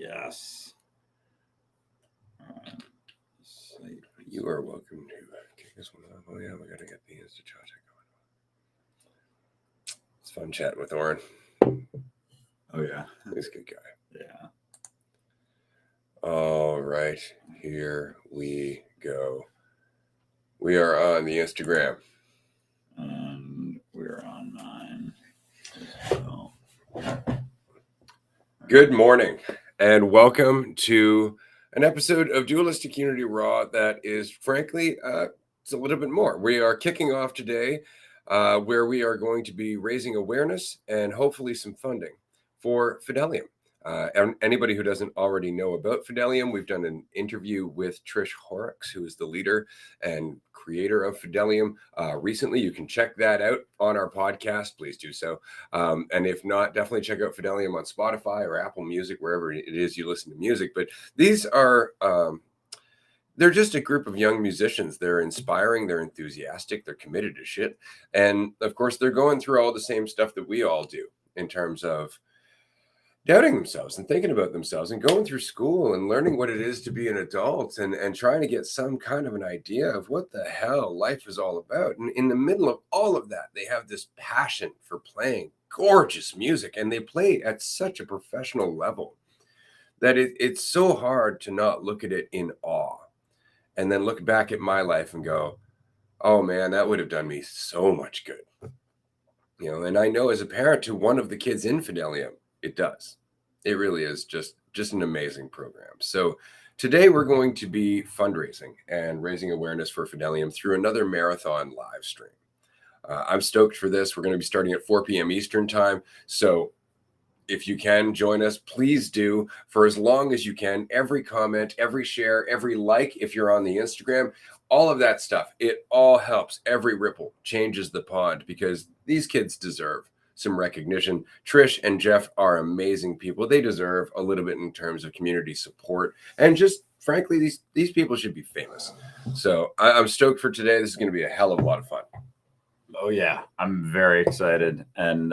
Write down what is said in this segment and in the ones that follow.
Yes. You are welcome to kick this one off. Oh yeah, we gotta get the Insta chat going. It's fun chatting with Oren. Oh yeah, he's a good guy. Yeah. All right, here we go. We are on the Instagram. And we're on mine. So. Good morning, and welcome to an episode of Dualistic Unity Raw that is, frankly, it's a little bit more. We are kicking off today where we are going to be raising awareness and hopefully some funding for Fidelium. Anybody who doesn't already know about Fidelium, we've done an interview with Trish Horrocks, who is the leader and creator of Fidelium recently. You can check that out on our podcast. Please do so. And if not, definitely check out Fidelium on Spotify or Apple Music, wherever it is you listen to music. But these are... they're just a group of young musicians. They're inspiring, they're enthusiastic, they're committed to shit. And of course, they're going through all the same stuff that we all do in terms of doubting themselves and thinking about themselves and going through school and learning what it is to be an adult and trying to get some kind of an idea of what the hell life is all about. And in the middle of all of that, they have this passion for playing gorgeous music, and they play at such a professional level that it's so hard to not look at it in awe and then look back at my life and go, oh man, that would have done me so much good. You know, and I know as a parent to one of the kids in Fidelium, it does. It really is just an amazing program. So today we're going to be fundraising and raising awareness for Fidelium through another marathon live stream. I'm stoked for this. We're going to be starting at 4 p.m. Eastern time. So if you can join us, please do for as long as you can. Every comment, every share, every like, if you're on the Instagram, all of that stuff, it all helps. Every ripple changes the pond because these kids deserve some recognition. Trish and Jeff are amazing people. They deserve a little bit in terms of community support. And just frankly, these people should be famous. So I'm stoked for today. This is going to be a hell of a lot of fun. Oh yeah, I'm very excited. And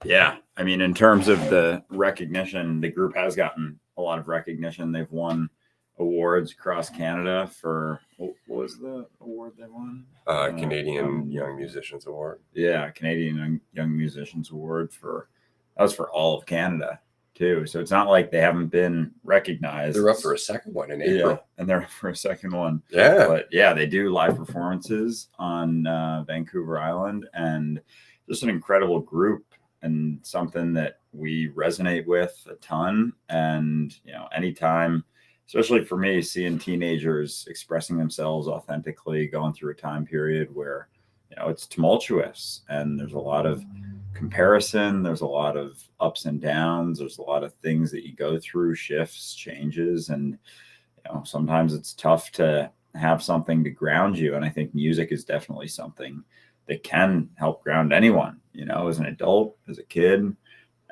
yeah, I mean, in terms of the recognition, the group has gotten a lot of recognition. They've won awards across Canada for, what was the award they won? Canadian Young Musicians Award. Yeah, Canadian Young Musicians Award that was for all of Canada too. So it's not like they haven't been recognized. They're up for a second one in April. Yeah, and they're up for a second one. Yeah. But yeah, they do live performances on Vancouver Island, and just an incredible group and something that we resonate with a ton. And, you know, anytime, especially for me, seeing teenagers expressing themselves authentically, going through a time period where, you know, it's tumultuous and there's a lot of comparison, there's a lot of ups and downs, there's a lot of things that you go through, shifts, changes, and, you know, sometimes it's tough to have something to ground you. And I think music is definitely something that can help ground anyone, you know, as an adult, as a kid.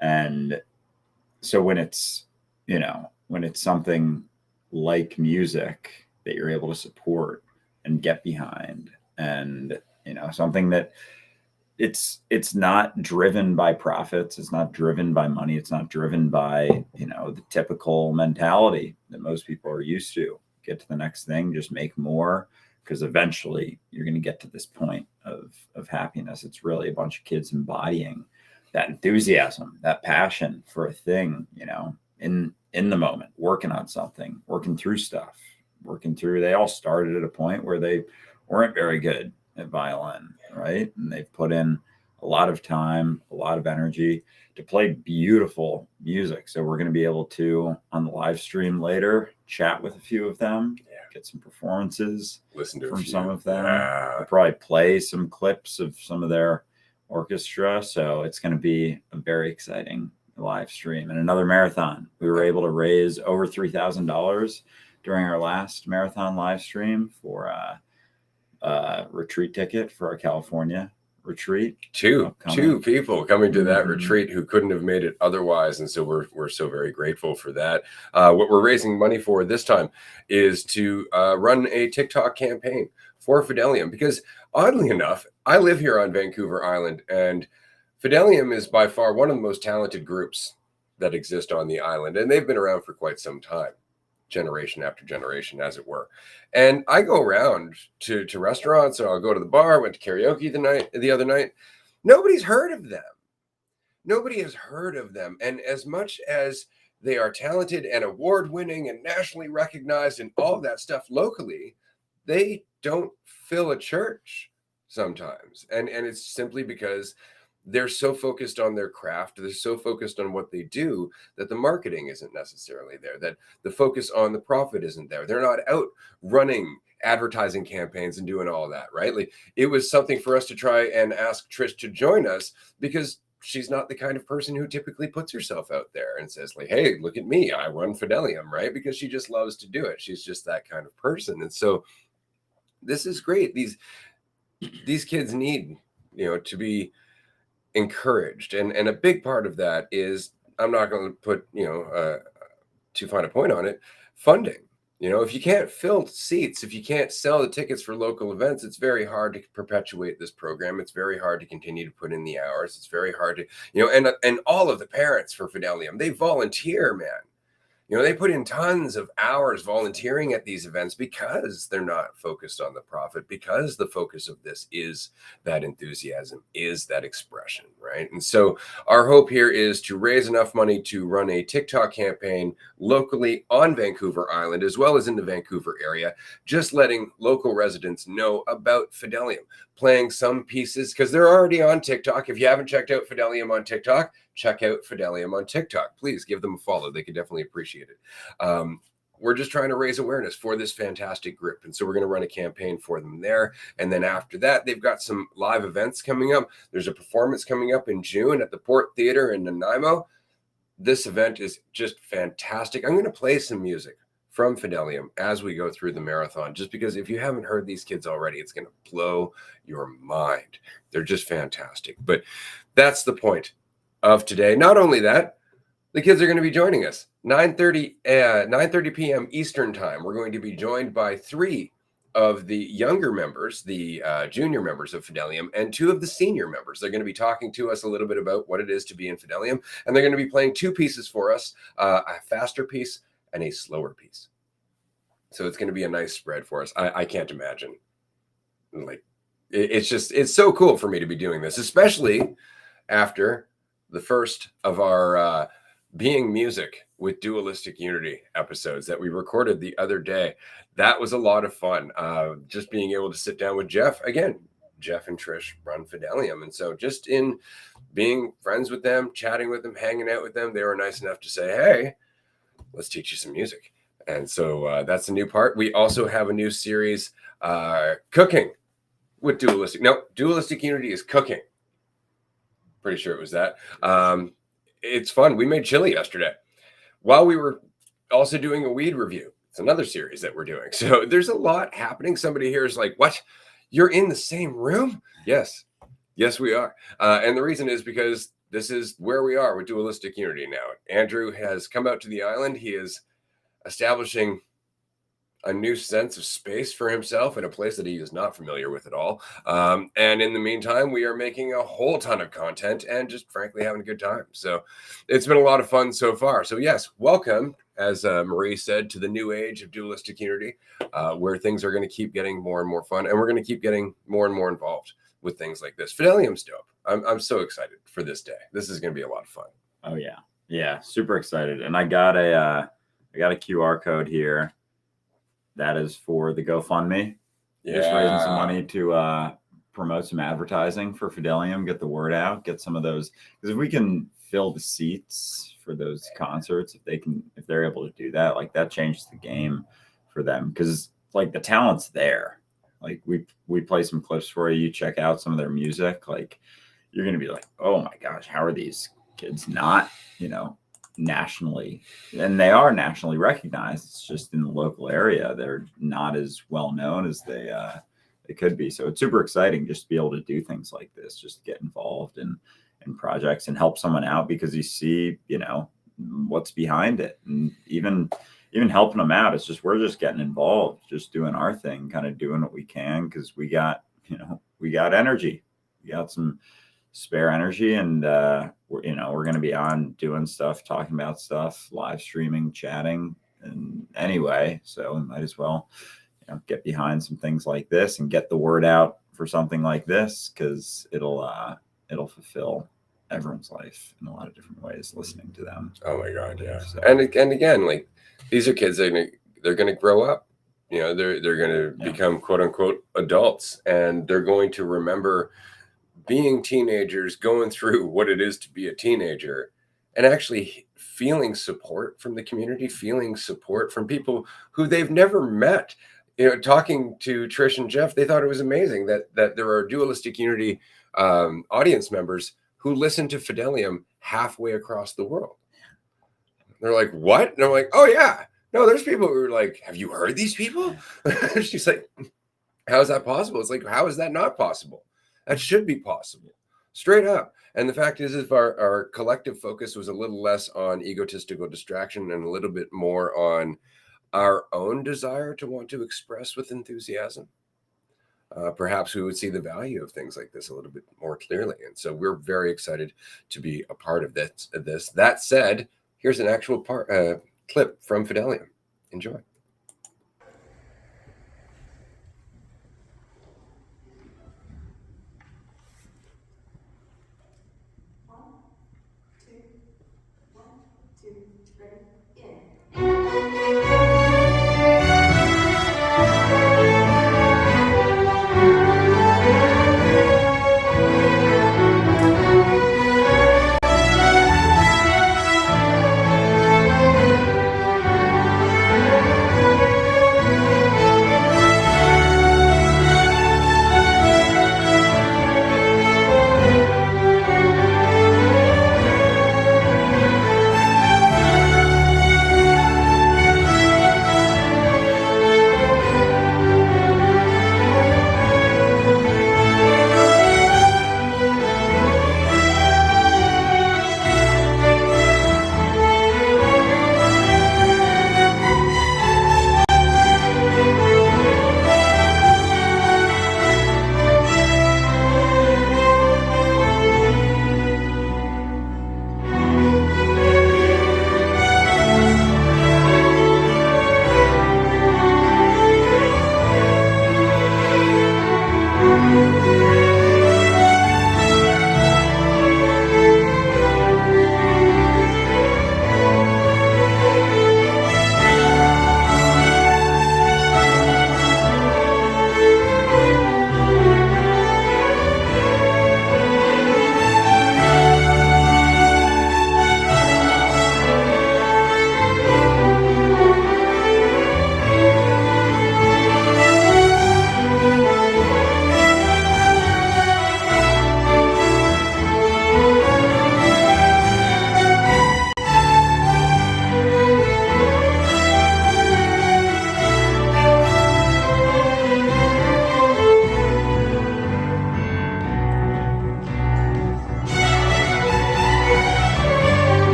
And so when it's, you know, when it's something like music that you're able to support and get behind, and, you know, something that it's not driven by profits, it's not driven by money, it's not driven by, you know, the typical mentality that most people are used to. Get to the next thing, just make more, because eventually you're going to get to this point of happiness. It's really a bunch of kids embodying that enthusiasm, that passion for a thing, you know, in the moment, working on something, working through stuff, they all started at a point where they weren't very good at violin, right? And they've put in a lot of time, a lot of energy to play beautiful music. So we're going to be able to, on the live stream later, chat with a few of them, get some performances, listen to from some of them. I'll probably play some clips of some of their orchestra. So it's going to be a very exciting live stream and another marathon. We were able to raise over $3,000 during our last marathon live stream for a retreat ticket for our California retreat. Two people coming to that retreat who couldn't have made it otherwise, and so we're so very grateful for that. What we're raising money for this time is to run a TikTok campaign for Fidelium, because oddly enough, I live here on Vancouver Island, and Fidelium is by far one of the most talented groups that exist on the island, and they've been around for quite some time, generation after generation, as it were. And I go around to restaurants, or I'll go to the bar. Went to karaoke the other night. Nobody's heard of them. Nobody has heard of them. And as much as they are talented and award-winning and nationally recognized and all that stuff locally, they don't fill a church sometimes. And it's simply because they're so focused on their craft, they're so focused on what they do, that the marketing isn't necessarily there, that the focus on the profit isn't there. They're not out running advertising campaigns and doing all that, right? Like, it was something for us to try and ask Trish to join us, because she's not the kind of person who typically puts herself out there and says, like, hey, look at me, I run Fidelium, right? Because she just loves to do it. She's just that kind of person. And so this is great. These kids need, to be encouraged. And a big part of that is, I'm not going to put, too fine a point on it, funding. If you can't fill seats, if you can't sell the tickets for local events, it's very hard to perpetuate this program. It's very hard to continue to put in the hours. It's very hard to, and all of the parents for Fidelium, they volunteer, man. They put in tons of hours volunteering at these events because they're not focused on the profit, because the focus of this is that enthusiasm, is that expression, right? And so our hope here is to raise enough money to run a TikTok campaign locally on Vancouver Island, as well as in the Vancouver area, just letting local residents know about Fidelium, playing some pieces, because they're already on TikTok. If you haven't checked out Fidelium on TikTok, check out Fidelium on TikTok. Please give them a follow. They could definitely appreciate it. We're just trying to raise awareness for this fantastic group. And so we're going to run a campaign for them there. And then after that, they've got some live events coming up. There's a performance coming up in June at the Port Theatre in Nanaimo. This event is just fantastic. I'm going to play some music from Fidelium as we go through the marathon, just because if you haven't heard these kids already, it's going to blow your mind. They're just fantastic. But that's the point of today. Not only that, the kids are going to be joining us 9:30 p.m. Eastern time. We're going to be joined by 3 of the younger members, the junior members of Fidelium, and 2 of the senior members. They're going to be talking to us a little bit about what it is to be in Fidelium, and they're going to be playing 2 pieces for us, a faster piece and a slower piece. So it's going to be a nice spread for us. I can't imagine. Like, it's so cool for me to be doing this, especially after the first of our Being Music with Dualistic Unity episodes that we recorded the other day. That was a lot of fun. Just being able to sit down with Jeff again. Jeff and Trish run Fidelium. And so just in being friends with them, chatting with them, hanging out with them, they were nice enough to say, hey, let's teach you some music. And so that's a new part. We also have a new series, Cooking with Dualistic. No, Dualistic Unity is cooking. Pretty sure it was that. It's fun. We made chili yesterday while we were also doing a weed review. It's another series that we're doing. So there's a lot happening. Somebody here is like, what? You're in the same room? Yes. Yes, we are. And the reason is because this is where we are with Dualistic Unity now. Andrew has come out to the island. He is establishing a new sense of space for himself in a place that he is not familiar with at all. And in the meantime, we are making a whole ton of content and just frankly having a good time. So it's been a lot of fun so far. So yes, welcome, as Marie said, to the new age of Dualistic Unity, where things are going to keep getting more and more fun. And we're going to keep getting more and more involved with things like this. Fidelium's dope. I'm so excited for this day. This is going to be a lot of fun. Oh yeah. Yeah. Super excited. And I got a QR code here. That is for the GoFundMe. Yeah. Just raising some money to promote some advertising for Fidelium, get the word out, get some of those. Because if we can fill the seats for those concerts, if they're able to do that, like that changes the game for them. Because like the talent's there. Like we play some clips for you. You check out some of their music. Like you're gonna be like, oh my gosh, how are these kids not, nationally, and they are nationally recognized. It's just in the local area they're not as well known as they could be. So it's super exciting just to be able to do things like this, just get involved in projects and help someone out, because you see what's behind it, and even helping them out. It's just we're just getting involved, just doing our thing, kind of doing what we can, because we got energy, we got some spare energy, and we're going to be on doing stuff, talking about stuff, live streaming, chatting, and anyway, so we might as well, get behind some things like this and get the word out for something like this, because it'll fulfill everyone's life in a lot of different ways, listening to them. Oh my God, yeah. So, and again, like, these are kids that they're going to grow up. They're going to become quote unquote adults, and they're going to remember being teenagers, going through what it is to be a teenager, and actually feeling support from the community, feeling support from people who they've never met. Talking to Trish and Jeff, they thought it was amazing that there are Dualistic Unity audience members who listen to Fidelium halfway across the world. They're like, what? And I'm like, oh yeah. No, there's people who are like, have you heard these people? She's like, how is that possible? It's like, how is that not possible? That should be possible, straight up. And the fact is, if our collective focus was a little less on egotistical distraction and a little bit more on our own desire to want to express with enthusiasm, perhaps we would see the value of things like this a little bit more clearly. And so we're very excited to be a part of this. That said, here's an actual clip from Fidelium. Enjoy.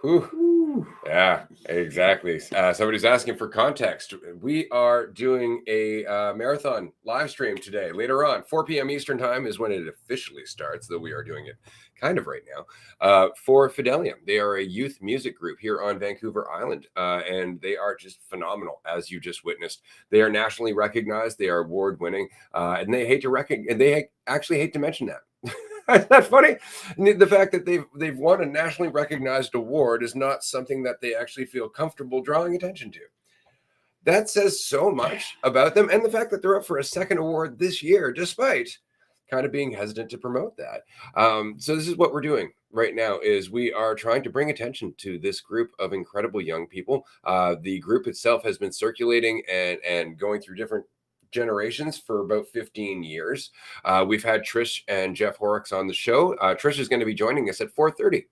Whew. Yeah, exactly. Somebody's asking for context. We are doing a marathon live stream today. Later on, 4 p.m. Eastern time is when it officially starts, though we are doing it kind of right now, for Fidelium. They are a youth music group here on Vancouver Island, and they are just phenomenal, as you just witnessed. They are nationally recognized. They are award-winning, and they actually hate to mention that. Isn't that funny? The fact that they've won a nationally recognized award is not something that they actually feel comfortable drawing attention to. That says so much about them, and the fact that they're up for a second award this year, despite kind of being hesitant to promote that. So this is what we're doing right now: is we are trying to bring attention to this group of incredible young people. The group itself has been circulating and going through different generations for about 15 years. We've had Trish and Jeff Horrocks on the show. Trish is going to be joining us at 4:30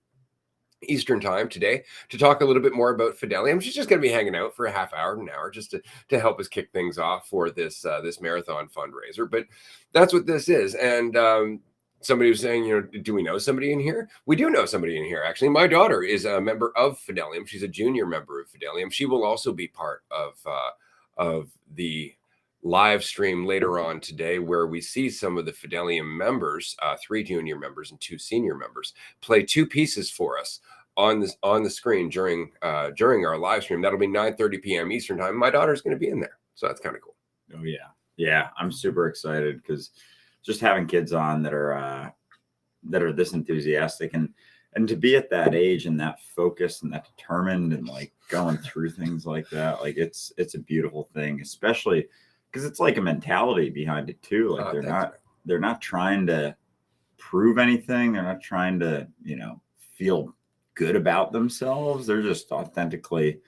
Eastern time today to talk a little bit more about Fidelium. She's just going to be hanging out for a half hour, an hour, just to help us kick things off for this this marathon fundraiser. But that's what this is. And somebody was saying, do we know somebody in here? We do know somebody in here. Actually, my daughter is a member of Fidelium. She's a junior member of Fidelium. She will also be part of the live stream later on today, where we see some of the Fidelium members, 3 junior members and 2 senior members, play 2 pieces for us on the screen during our live stream. That'll be 9:30 p.m. Eastern time. My daughter's going to be in there, so that's kind of cool. Oh yeah, I'm super excited because just having kids on that are this enthusiastic and to be at that age and that focused and that determined and like going through things like that, like it's a beautiful thing, especially because it's like a mentality behind it too. Like they're not trying to prove anything. They're not trying to, feel good about themselves. They're just authentically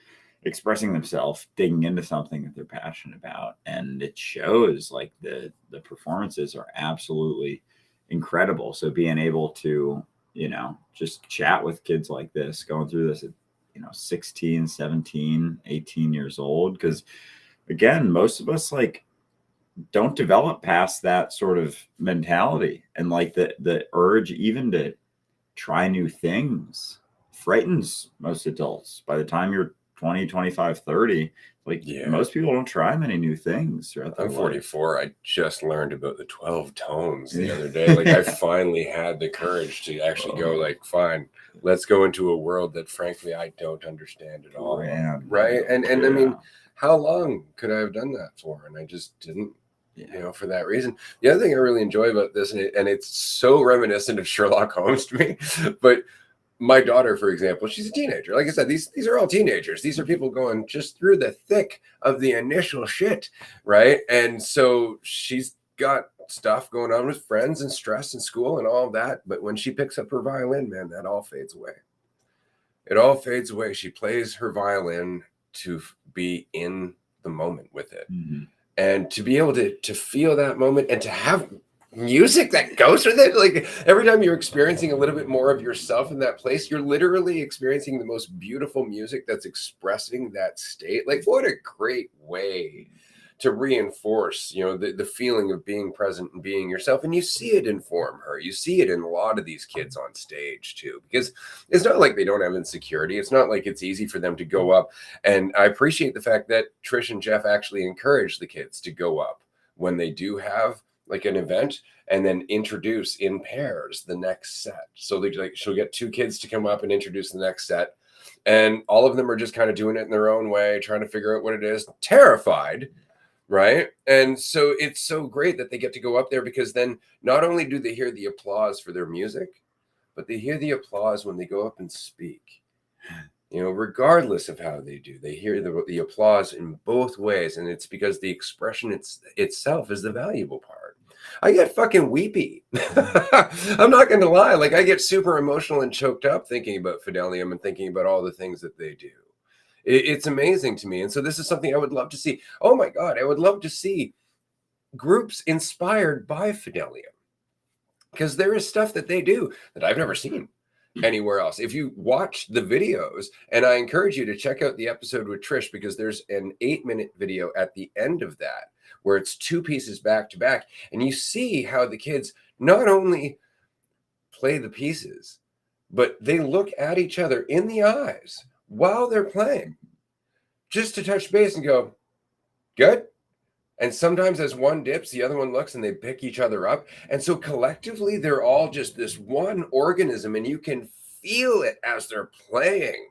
expressing themselves, digging into something that they're passionate about. And it shows. Like the performances are absolutely incredible. So being able to, just chat with kids like this, going through this at, 16, 17, 18 years old, because again, most of us like don't develop past that sort of mentality, and like the urge even to try new things frightens most adults. By the time you're 20, 25, 30, most people don't try many new things throughout their I'm life. 44. I just learned about the 12 tones the other day. Like I finally had the courage to actually go like, fine, let's go into a world that frankly I don't understand at all. Right. And I mean, how long could I have done that for? And I just didn't, for that reason. The other thing I really enjoy about this, and it's so reminiscent of Sherlock Holmes to me, but my daughter, for example, she's a teenager. Like I said, these are all teenagers. These are people going just through the thick of the initial shit, right? And so she's got stuff going on with friends and stress and school and all of that. But when she picks up her violin, man, that all fades away. It all fades away. She plays her violin to be in the moment with it. Mm-hmm. And to be able to feel that moment and to have music that goes with it. Like every time you're experiencing a little bit more of yourself in that place, you're literally experiencing the most beautiful music that's expressing that state. Like what a great way to reinforce, the feeling of being present and being yourself. And you see it inform her. You see it in a lot of these kids on stage too, because it's not like they don't have insecurity. It's not like it's easy for them to go up. And I appreciate the fact that Trish and Jeff actually encourage the kids to go up when they do have like an event and then introduce in pairs the next set. So she'll get 2 kids to come up and introduce the next set. And all of them are just kind of doing it in their own way, trying to figure out what it is, terrified. Right. And so it's so great that they get to go up there, because then not only do they hear the applause for their music, but they hear the applause when they go up and speak. Regardless of how they do, they hear the applause in both ways. And it's because the expression itself is the valuable part. I get fucking weepy. I'm not going to lie. Like I get super emotional and choked up thinking about Fidelium and thinking about all the things that they do. It's amazing to me. And so this is something I would love to see. Oh my God, I would love to see groups inspired by Fidelium, because there is stuff that they do that I've never seen anywhere else. If you watch the videos, and I encourage you to check out the episode with Trish, because there's an 8-minute video at the end of that where it's 2 pieces back to back. And you see how the kids not only play the pieces, but they look at each other in the eyes while they're playing, just to touch base and go, good. And sometimes as one dips, the other one looks, and they pick each other up. And so collectively, they're all just this one organism, and you can feel it as they're playing.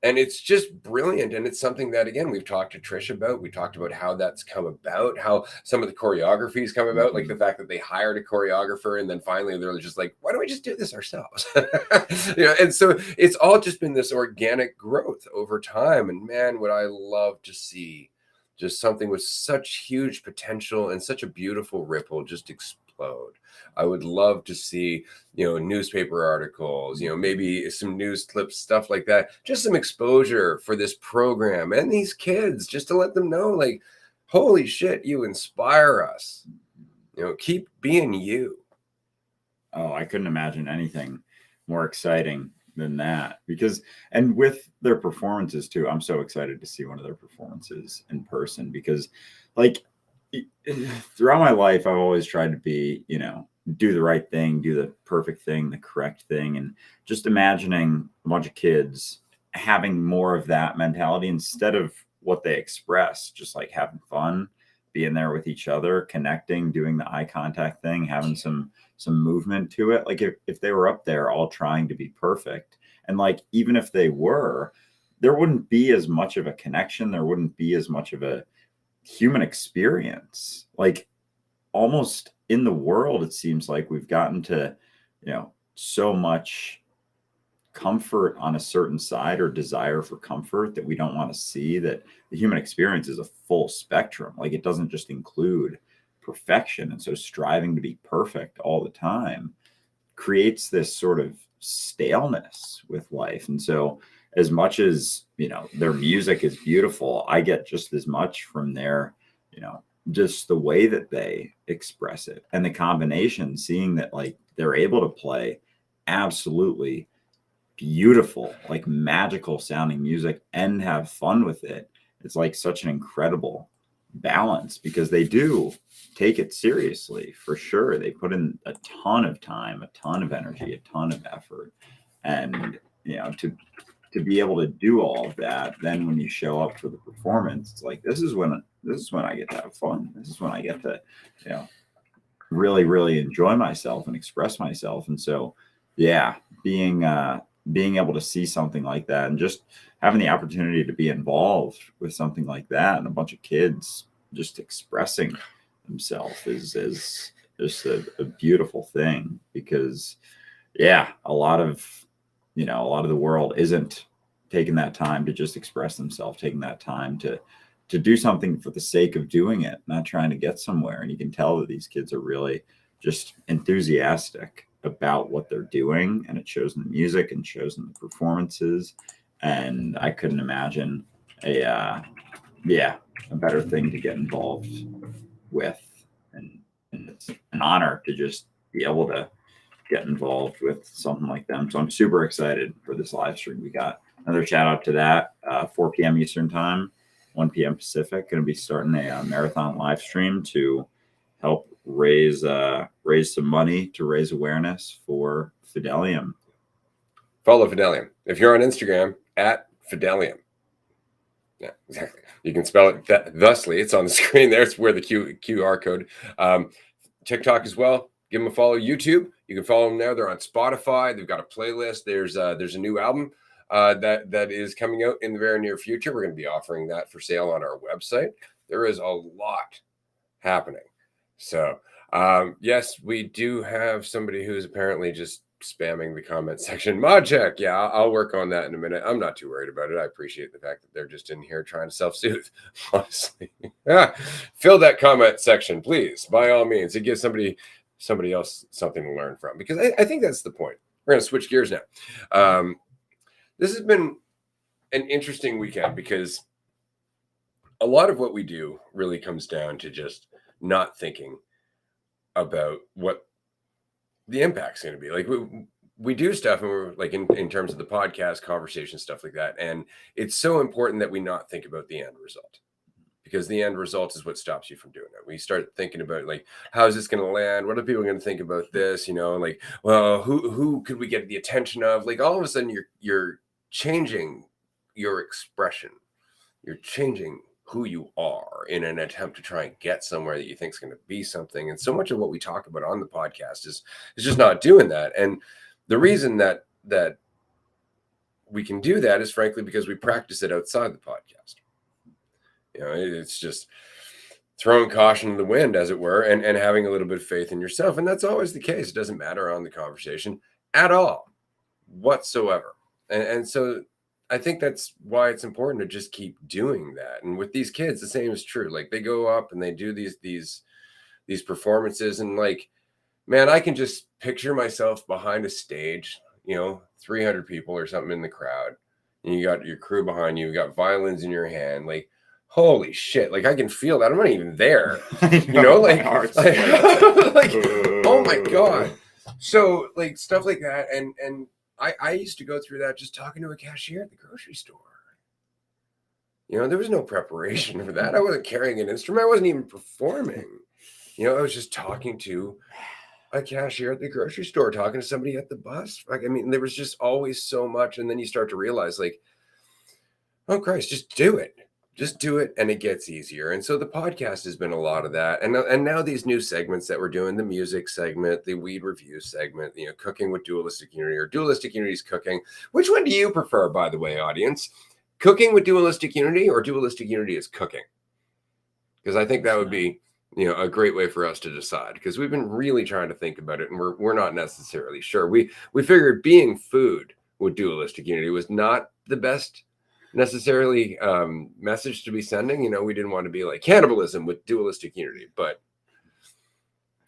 And it's just brilliant. And it's something that, again, we've talked to Trish about. We talked about how that's come about, how some of the choreographies come about, like the fact that they hired a choreographer, and then finally they're just like, why don't we just do this ourselves? And so it's all just been this organic growth over time. And man, would I love to see just something with such huge potential and such a beautiful ripple just explode. I would love to see, newspaper articles, maybe some news clips, stuff like that. Just some exposure for this program and these kids, just to let them know, like, holy shit, you inspire us. Keep being you. Oh, I couldn't imagine anything more exciting than that, and with their performances too, I'm so excited to see one of their performances in person, because like throughout my life, I've always tried to be, do the right thing, do the perfect thing, the correct thing. And just imagining a bunch of kids having more of that mentality instead of what they express, just like having fun, being there with each other, connecting, doing the eye contact thing, having some movement to it. Like if they were up there all trying to be perfect, and like even if they were, there wouldn't be as much of a connection, there wouldn't be as much of a human experience. Like almost in the world, it seems like we've gotten to, so much comfort on a certain side, or desire for comfort, that we don't want to see that the human experience is a full spectrum. Like it doesn't just include perfection. And so striving to be perfect all the time creates this sort of staleness with life. And so as much as, their music is beautiful, I get just as much from their, just the way that they express it, and the combination, seeing that like they're able to play absolutely beautiful, like magical sounding music and have fun with it. It's like such an incredible balance, because they do take it seriously for sure. They put in a ton of time, a ton of energy, a ton of effort. And, to be able to do all of that, then when you show up for the performance, it's like, this is when I get to have fun. This is when I get to, really, really enjoy myself and express myself. And so, yeah, being able to see something like that, and just having the opportunity to be involved with something like that, and a bunch of kids just expressing themselves is just a beautiful thing. Because a lot of the world isn't taking that time to just express themselves, taking that time to do something for the sake of doing it, not trying to get somewhere. And you can tell that these kids are really just enthusiastic about what they're doing, and it shows in the music and shows in the performances. And I couldn't imagine a better thing to get involved with. And it's an honor to just be able to get involved with something like them. So I'm super excited for this live stream. We got another shout out to that, 4 p.m. Eastern time, 1 p.m. Pacific. Going to be starting a marathon live stream to help raise some money, to raise awareness for Fidelium. Follow Fidelium. If you're on Instagram, at Fidelium. Yeah, exactly. You can spell it thusly. It's on the screen there. It's where the QR code. TikTok as well. Give them a follow. YouTube, you can follow them there. They're on Spotify. They've got a playlist. There's a new album that is coming out in the very near future. We're going to be offering that for sale on our website. There is a lot happening. So, yes, we do have somebody who's apparently just spamming the comment section. Mod check. Yeah, I'll work on that in a minute. I'm not too worried about it. I appreciate the fact that they're just in here trying to self-soothe, honestly. Fill that comment section, please, by all means. It gives somebody else something to learn from, because I think that's the point. We're going to switch gears now. This has been an interesting weekend, because a lot of what we do really comes down to just not thinking about what the impact's going to be. Like we do stuff, and we're like in terms of the podcast conversation, stuff like that. And it's so important that we not think about the end result, because the end result is what stops you from doing it. We start thinking about like, how is this going to land? What are people going to think about this? You know, like, well, who could we get the attention of? Like all of a sudden you're changing your expression. You're changing who you are in an attempt to try and get somewhere that you think is going to be something. And so much of what we talk about on the podcast is just not doing that. And the reason that we can do that is frankly because we practice it outside the podcast. You know, it's just throwing caution to the wind, as it were, and having a little bit of faith in yourself. And that's always the case. It doesn't matter on the conversation at all whatsoever. And so I think that's why it's important to just keep doing that. And with these kids, the same is true. Like they go up and they do these performances, and like, man, I can just picture myself behind a stage, you know, 300 people or something in the crowd, and you got your crew behind you, you got violins in your hand, like, holy shit, like I can feel that. I'm not even there. You know, like oh my God. So like stuff like that. And I used to go through that just talking to a cashier at the grocery store. You know, there was no preparation for that. I wasn't carrying an instrument. I wasn't even performing. You know, I was just talking to a cashier at the grocery store, talking to somebody at the bus. Like, I mean, there was just always so much. And then you start to realize like, oh Christ, just do it. Just do it, and it gets easier. And so the podcast has been a lot of that. And now these new segments that we're doing, the music segment, the weed review segment, you know, cooking with Dualistic Unity, or Dualistic Unity's cooking. Which one do you prefer, by the way, audience? Cooking with Dualistic Unity or Dualistic Unity is cooking? Because I think that would be, you know, a great way for us to decide, because we've been really trying to think about it, and we're not necessarily sure. We figured being food with Dualistic Unity was not the best necessarily message to be sending. You know, we didn't want to be like cannibalism with Dualistic Unity, but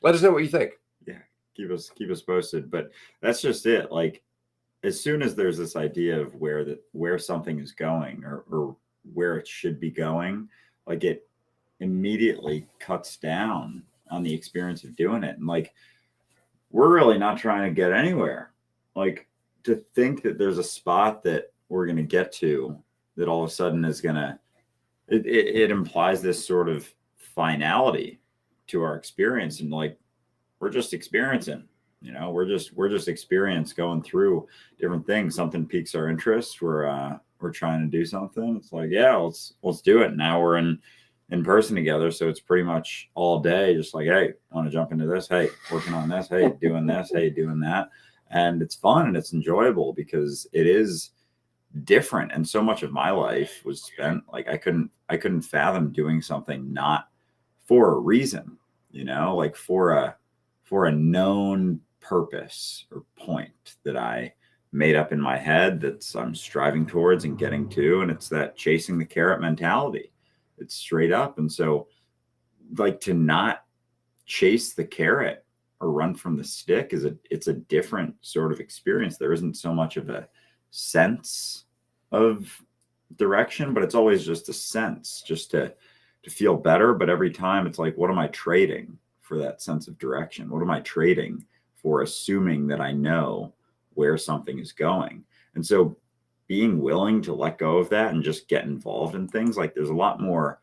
let us know what you think. Yeah, keep us posted. But that's just it. Like, as soon as there's this idea of where something is going, or where it should be going, like it immediately cuts down on the experience of doing it. And like, we're really not trying to get anywhere. Like, to think that there's a spot that we're going to get to that all of a sudden is going to, it implies this sort of finality to our experience. And like, we're just experiencing, you know, we're just experience going through different things. Something piques our interest. We're trying to do something. It's like, yeah, let's do it. Now we're in person together. So it's pretty much all day, just like, hey, want to jump into this? Hey, working on this. Hey, doing this. Hey, doing that. And it's fun and it's enjoyable because it is different. And so much of my life was spent like, I couldn't fathom doing something not for a reason, you know, like for a known purpose or point that I made up in my head that I'm striving towards and getting to. And it's that chasing the carrot mentality. It's straight up. And so like, to not chase the carrot or run from the stick it's a different sort of experience. There isn't so much of a sense of direction, but it's always just a sense, just to feel better. But every time it's like, what am I trading for that sense of direction? What am I trading for assuming that I know where something is going? And so being willing to let go of that and just get involved in things, like there's a lot more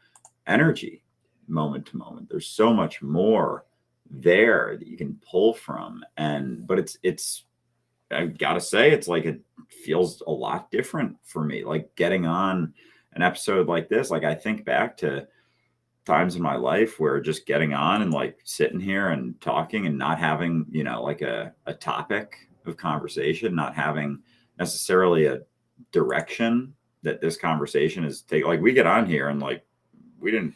energy moment to moment. There's so much more there that you can pull from. But it's I've got to say, it's like, it feels a lot different for me, like getting on an episode like this. Like, I think back to times in my life where just getting on and like sitting here and talking and not having, you know, like a topic of conversation, not having necessarily a direction that this conversation is taking. Like, we get on here and like, we don't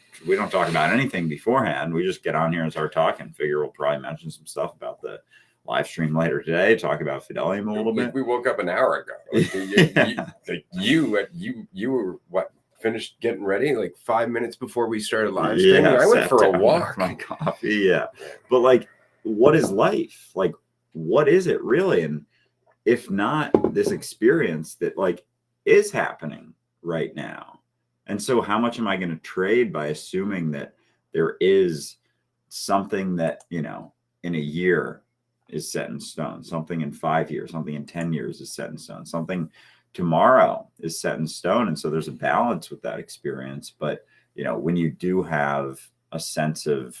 talk about anything beforehand. We just get on here and start talking. Figure we'll probably mention some stuff about the live stream later today, talk about Fidelium a little bit. We woke up an hour ago. Like, you were what, finished getting ready like 5 minutes before we started live streaming? I went for a walk. My coffee, yeah. But like, what is life? Like, what is it really? And if not this experience that like is happening right now. And so how much am I going to trade by assuming that there is something that, you know, in a year is set in stone, something in 5 years, something in 10 years is set in stone, something tomorrow is set in stone. And so there's a balance with that experience, but when you do have a sense of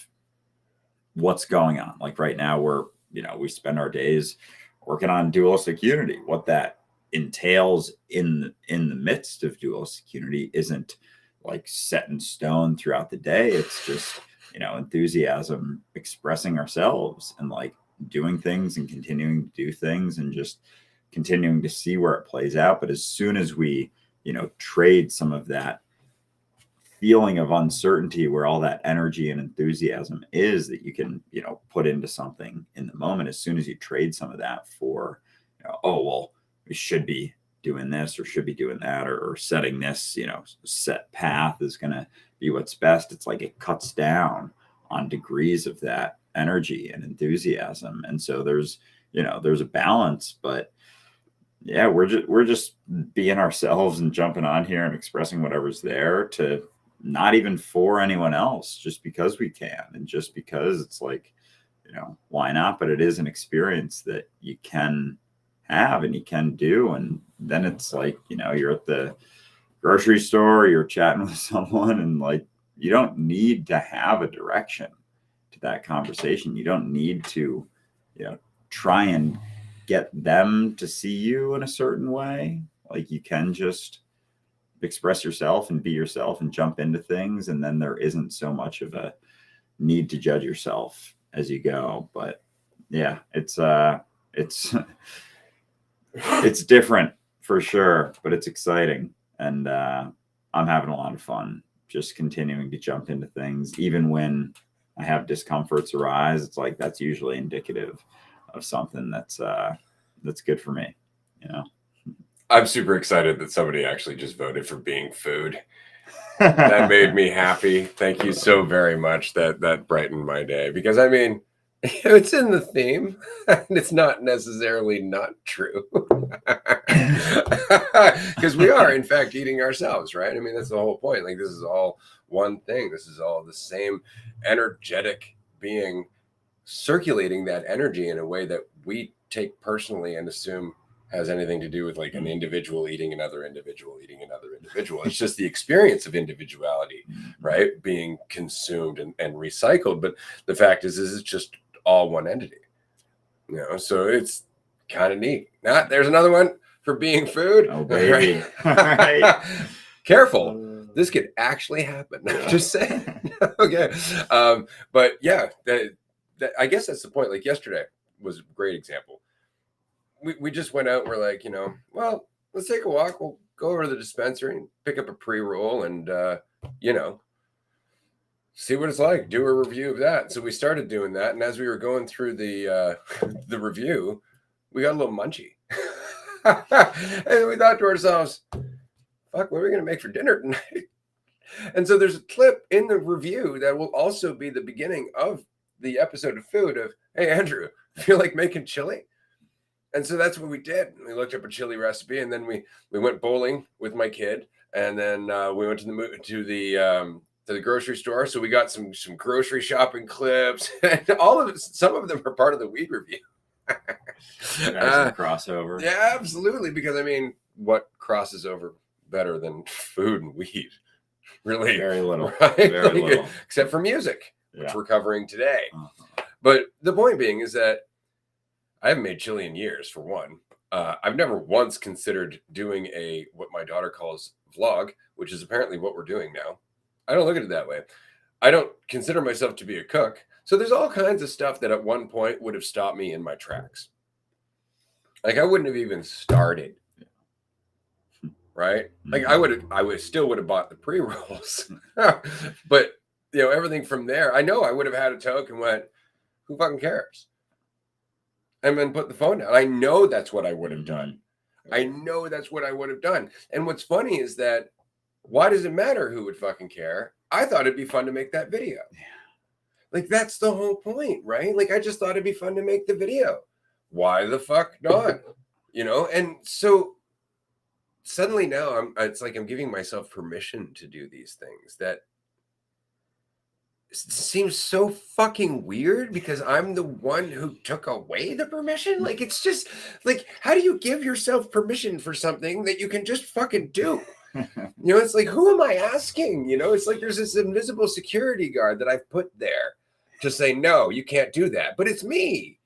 what's going on, like right now we spend our days working on dualistic unity. What that entails in the midst of dualistic unity isn't like set in stone throughout the day. It's just enthusiasm, expressing ourselves, and like doing things and continuing to do things and just continuing to see where it plays out. But as soon as we trade some of that feeling of uncertainty, where all that energy and enthusiasm is that you can put into something in the moment, as soon as you trade some of that for oh well, we should be doing this or should be doing that, or setting this set path is going to be what's best, it's like it cuts down on degrees of that energy and enthusiasm. And so there's a balance. But yeah, we're just being ourselves and jumping on here and expressing whatever's there, to not even for anyone else, just because we can, and just because it's like, why not? But it is an experience that you can have and you can do. And then it's like, you're at the grocery store, you're chatting with someone, and like, you don't need to have a direction to that conversation. You don't need to, try and get them to see you in a certain way. Like, you can just express yourself and be yourself and jump into things, and then there isn't so much of a need to judge yourself as you go. But yeah, it's it's different for sure, but it's exciting. And I'm having a lot of fun just continuing to jump into things. Even when I have discomforts arise, it's like that's usually indicative of something that's good for me. I'm super excited that somebody actually just voted for being food. That made me happy. Thank you so very much. That brightened my day, because I mean, it's in the theme and it's not necessarily not true. Because we are in fact eating ourselves, right? I mean, that's the whole point. Like, this is all one thing. This is all the same energetic being circulating that energy in a way that we take personally and assume has anything to do with like an individual eating another individual eating another individual. It's just the experience of individuality, right, being consumed and recycled. But the fact is it's just all one entity, so it's kind of neat. There's another one for being food. Oh baby. Right. Careful, this could actually happen. Just saying. Okay. But yeah, I guess that's the point. Like, yesterday was a great example. We just went out and we're like, well, let's take a walk. We'll go over to the dispensary and pick up a pre-roll and, see what it's like, do a review of that. So we started doing that. And as we were going through the review, we got a little munchy. And we thought to ourselves, fuck, what are we going to make for dinner tonight? And so there's a clip in the review that will also be the beginning of the episode of food of, hey, Andrew, feel like making chili? And so that's what we did. We looked up a chili recipe, and then we went bowling with my kid, and then we went to the grocery store. So we got some grocery shopping clips, and some of them are part of the weed review. Crossover. Yeah, absolutely. Because I mean, what crosses over better than food and weed? Really, very little, right? Very little. Except for music, which we're covering today. Uh-huh. But the point being is that I haven't made chili in years, for one. I've never once considered doing what my daughter calls vlog, which is apparently what we're doing now. I don't look at it that way. I don't consider myself to be a cook. So there's all kinds of stuff that at one point would have stopped me in my tracks. Like, I wouldn't have even started. Right? Like, I still would have bought the pre-rolls. But, everything from there, I know I would have had a toke and went, who fucking cares? And then put the phone down. I know that's what I would have done. I know that's what I would have done. And what's funny is that, why does it matter who would fucking care? I thought it'd be fun to make that video. Yeah. Like, that's the whole point, right? Like, I just thought it'd be fun to make the video. Why the fuck not? And so suddenly now it's like I'm giving myself permission to do these things that seems so fucking weird, because I'm the one who took away the permission. Like, it's just like, how do you give yourself permission for something that you can just fucking do? It's like, who am I asking? It's like there's this invisible security guard that I've put there to say, no, you can't do that. But it's me,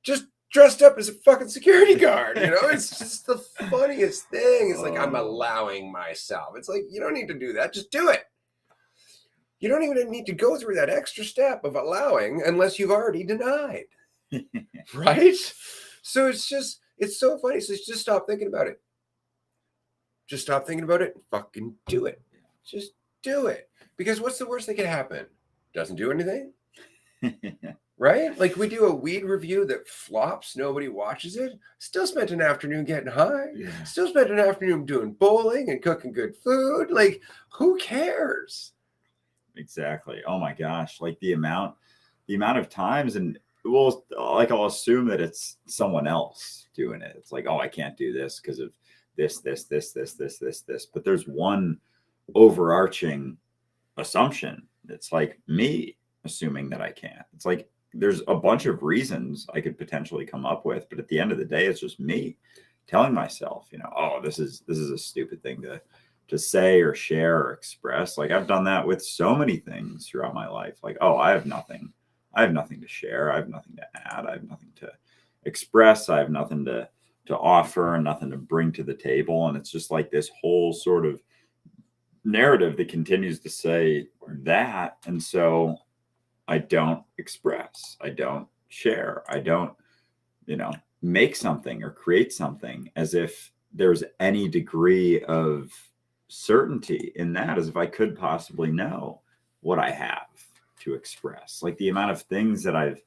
just dressed up as a fucking security guard. It's just the funniest thing. It's like, I'm allowing myself. It's like, you don't need to do that. Just do it. You don't even need to go through that extra step of allowing unless you've already denied. Right? So it's so funny. So just stop thinking about it. Just stop thinking about it and fucking do it. Just do it. Because what's the worst that can happen? Doesn't do anything. Right? Like we do a weed review that flops. Nobody watches it. Still spent an afternoon getting high. Yeah. Still spent an afternoon doing bowling and cooking good food. Like, who cares? Exactly. Oh my gosh. Like the amount of times, and I'll assume that it's someone else doing it. It's like, oh, I can't do this because of this. But there's one overarching assumption. It's like me assuming that I can't. It's like there's a bunch of reasons I could potentially come up with, but at the end of the day, it's just me telling myself, oh, this is a stupid thing to say or share or express. Like I've done that with so many things throughout my life. Like, oh, I have nothing to share. I have nothing to add. I have nothing to express. I have nothing to offer and nothing to bring to the table. And it's just like this whole sort of narrative that continues to say that. And so I don't express, I don't share, I don't, make something or create something as if there's any degree of certainty in that, as if I could possibly know what I have to express. Like the amount of things that I've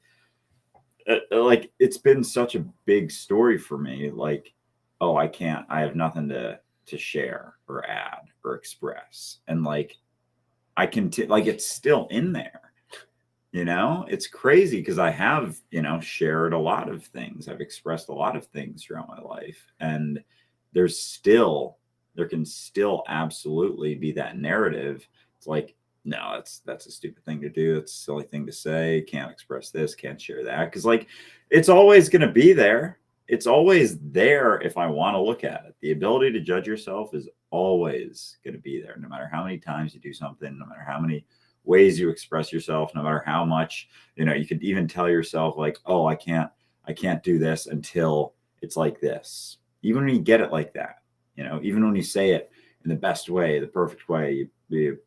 like, it's been such a big story for me. Like, oh, I have nothing to share or add or express. And like, I can, like, it's still in there. It's crazy because I have, shared a lot of things. I've expressed a lot of things throughout my life. And there can still absolutely be that narrative. It's like, no, that's a stupid thing to do. It's a silly thing to say. Can't express this, can't share that. Because like, it's always going to be there. It's always there if I want to look at it. The ability to judge yourself is always going to be there, no matter how many times you do something, no matter how many ways you express yourself, no matter how much, you could even tell yourself like, oh, I can't do this until it's like this. Even when you get it like that, even when you say it in the best way, the perfect way, you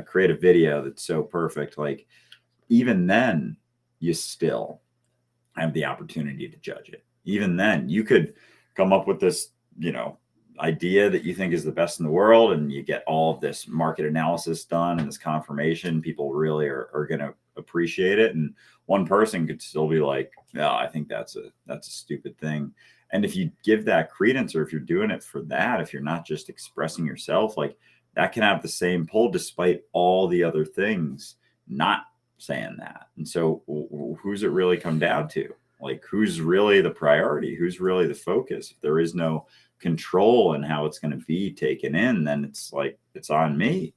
create a video that's so perfect, like even then you still have the opportunity to judge it. Even then you could come up with this, idea that you think is the best in the world, and you get all of this market analysis done and this confirmation, people really are going to appreciate it. And one person could still be like, no, I think that's a stupid thing. And if you give that credence, or if you're doing it for that, if you're not just expressing yourself, like that can have the same pull despite all the other things not saying that. And so who's it really come down to? Like, who's really the priority? Who's really the focus? If there is no control in how it's going to be taken in, then it's like, it's on me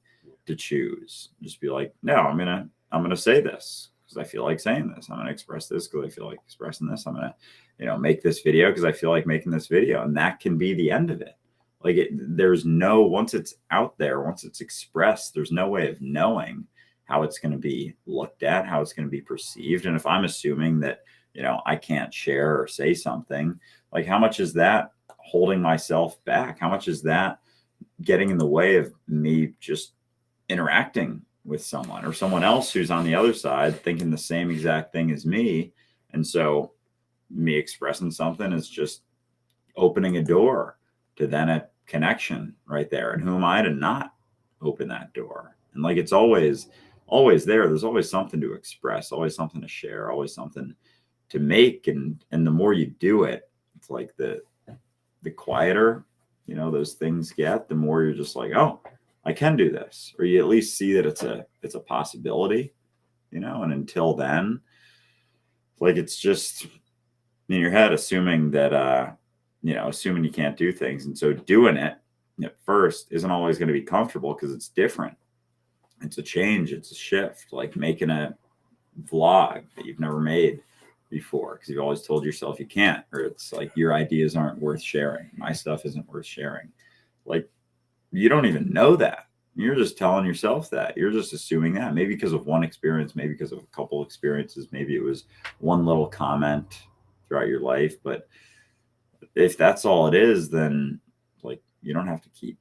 to choose. Just be like, no, I'm going to say this because I feel like saying this. I'm going to express this because I feel like expressing this. I'm going to, make this video because I feel like making this video. And that can be the end of it. Like there's no, once it's out there, once it's expressed, there's no way of knowing how it's going to be looked at, how it's going to be perceived. And if I'm assuming that, I can't share or say something, like how much is that holding myself back? How much is that getting in the way of me just interacting with someone or someone else who's on the other side thinking the same exact thing as me? And so me expressing something is just opening a door to then a connection right there. And who am I to not open that door? And like, it's always there. There's always something to express, always something to share, always something to make. And the more you do it, it's like the quieter, those things get, the more you're just like, oh, I can do this. Or you at least see that it's a possibility, and until then, like, it's just in your head, assuming that, assuming you can't do things. And so doing it at first isn't always going to be comfortable because it's different. It's a change. It's a shift, like making a vlog that you've never made before because you've always told yourself you can't, or it's like your ideas aren't worth sharing. My stuff isn't worth sharing. Like, you don't even know that. You're just telling yourself that. You're just assuming that. Maybe because of one experience, maybe because of a couple experiences, maybe it was one little comment throughout your life. But if that's all it is, then like you don't have to keep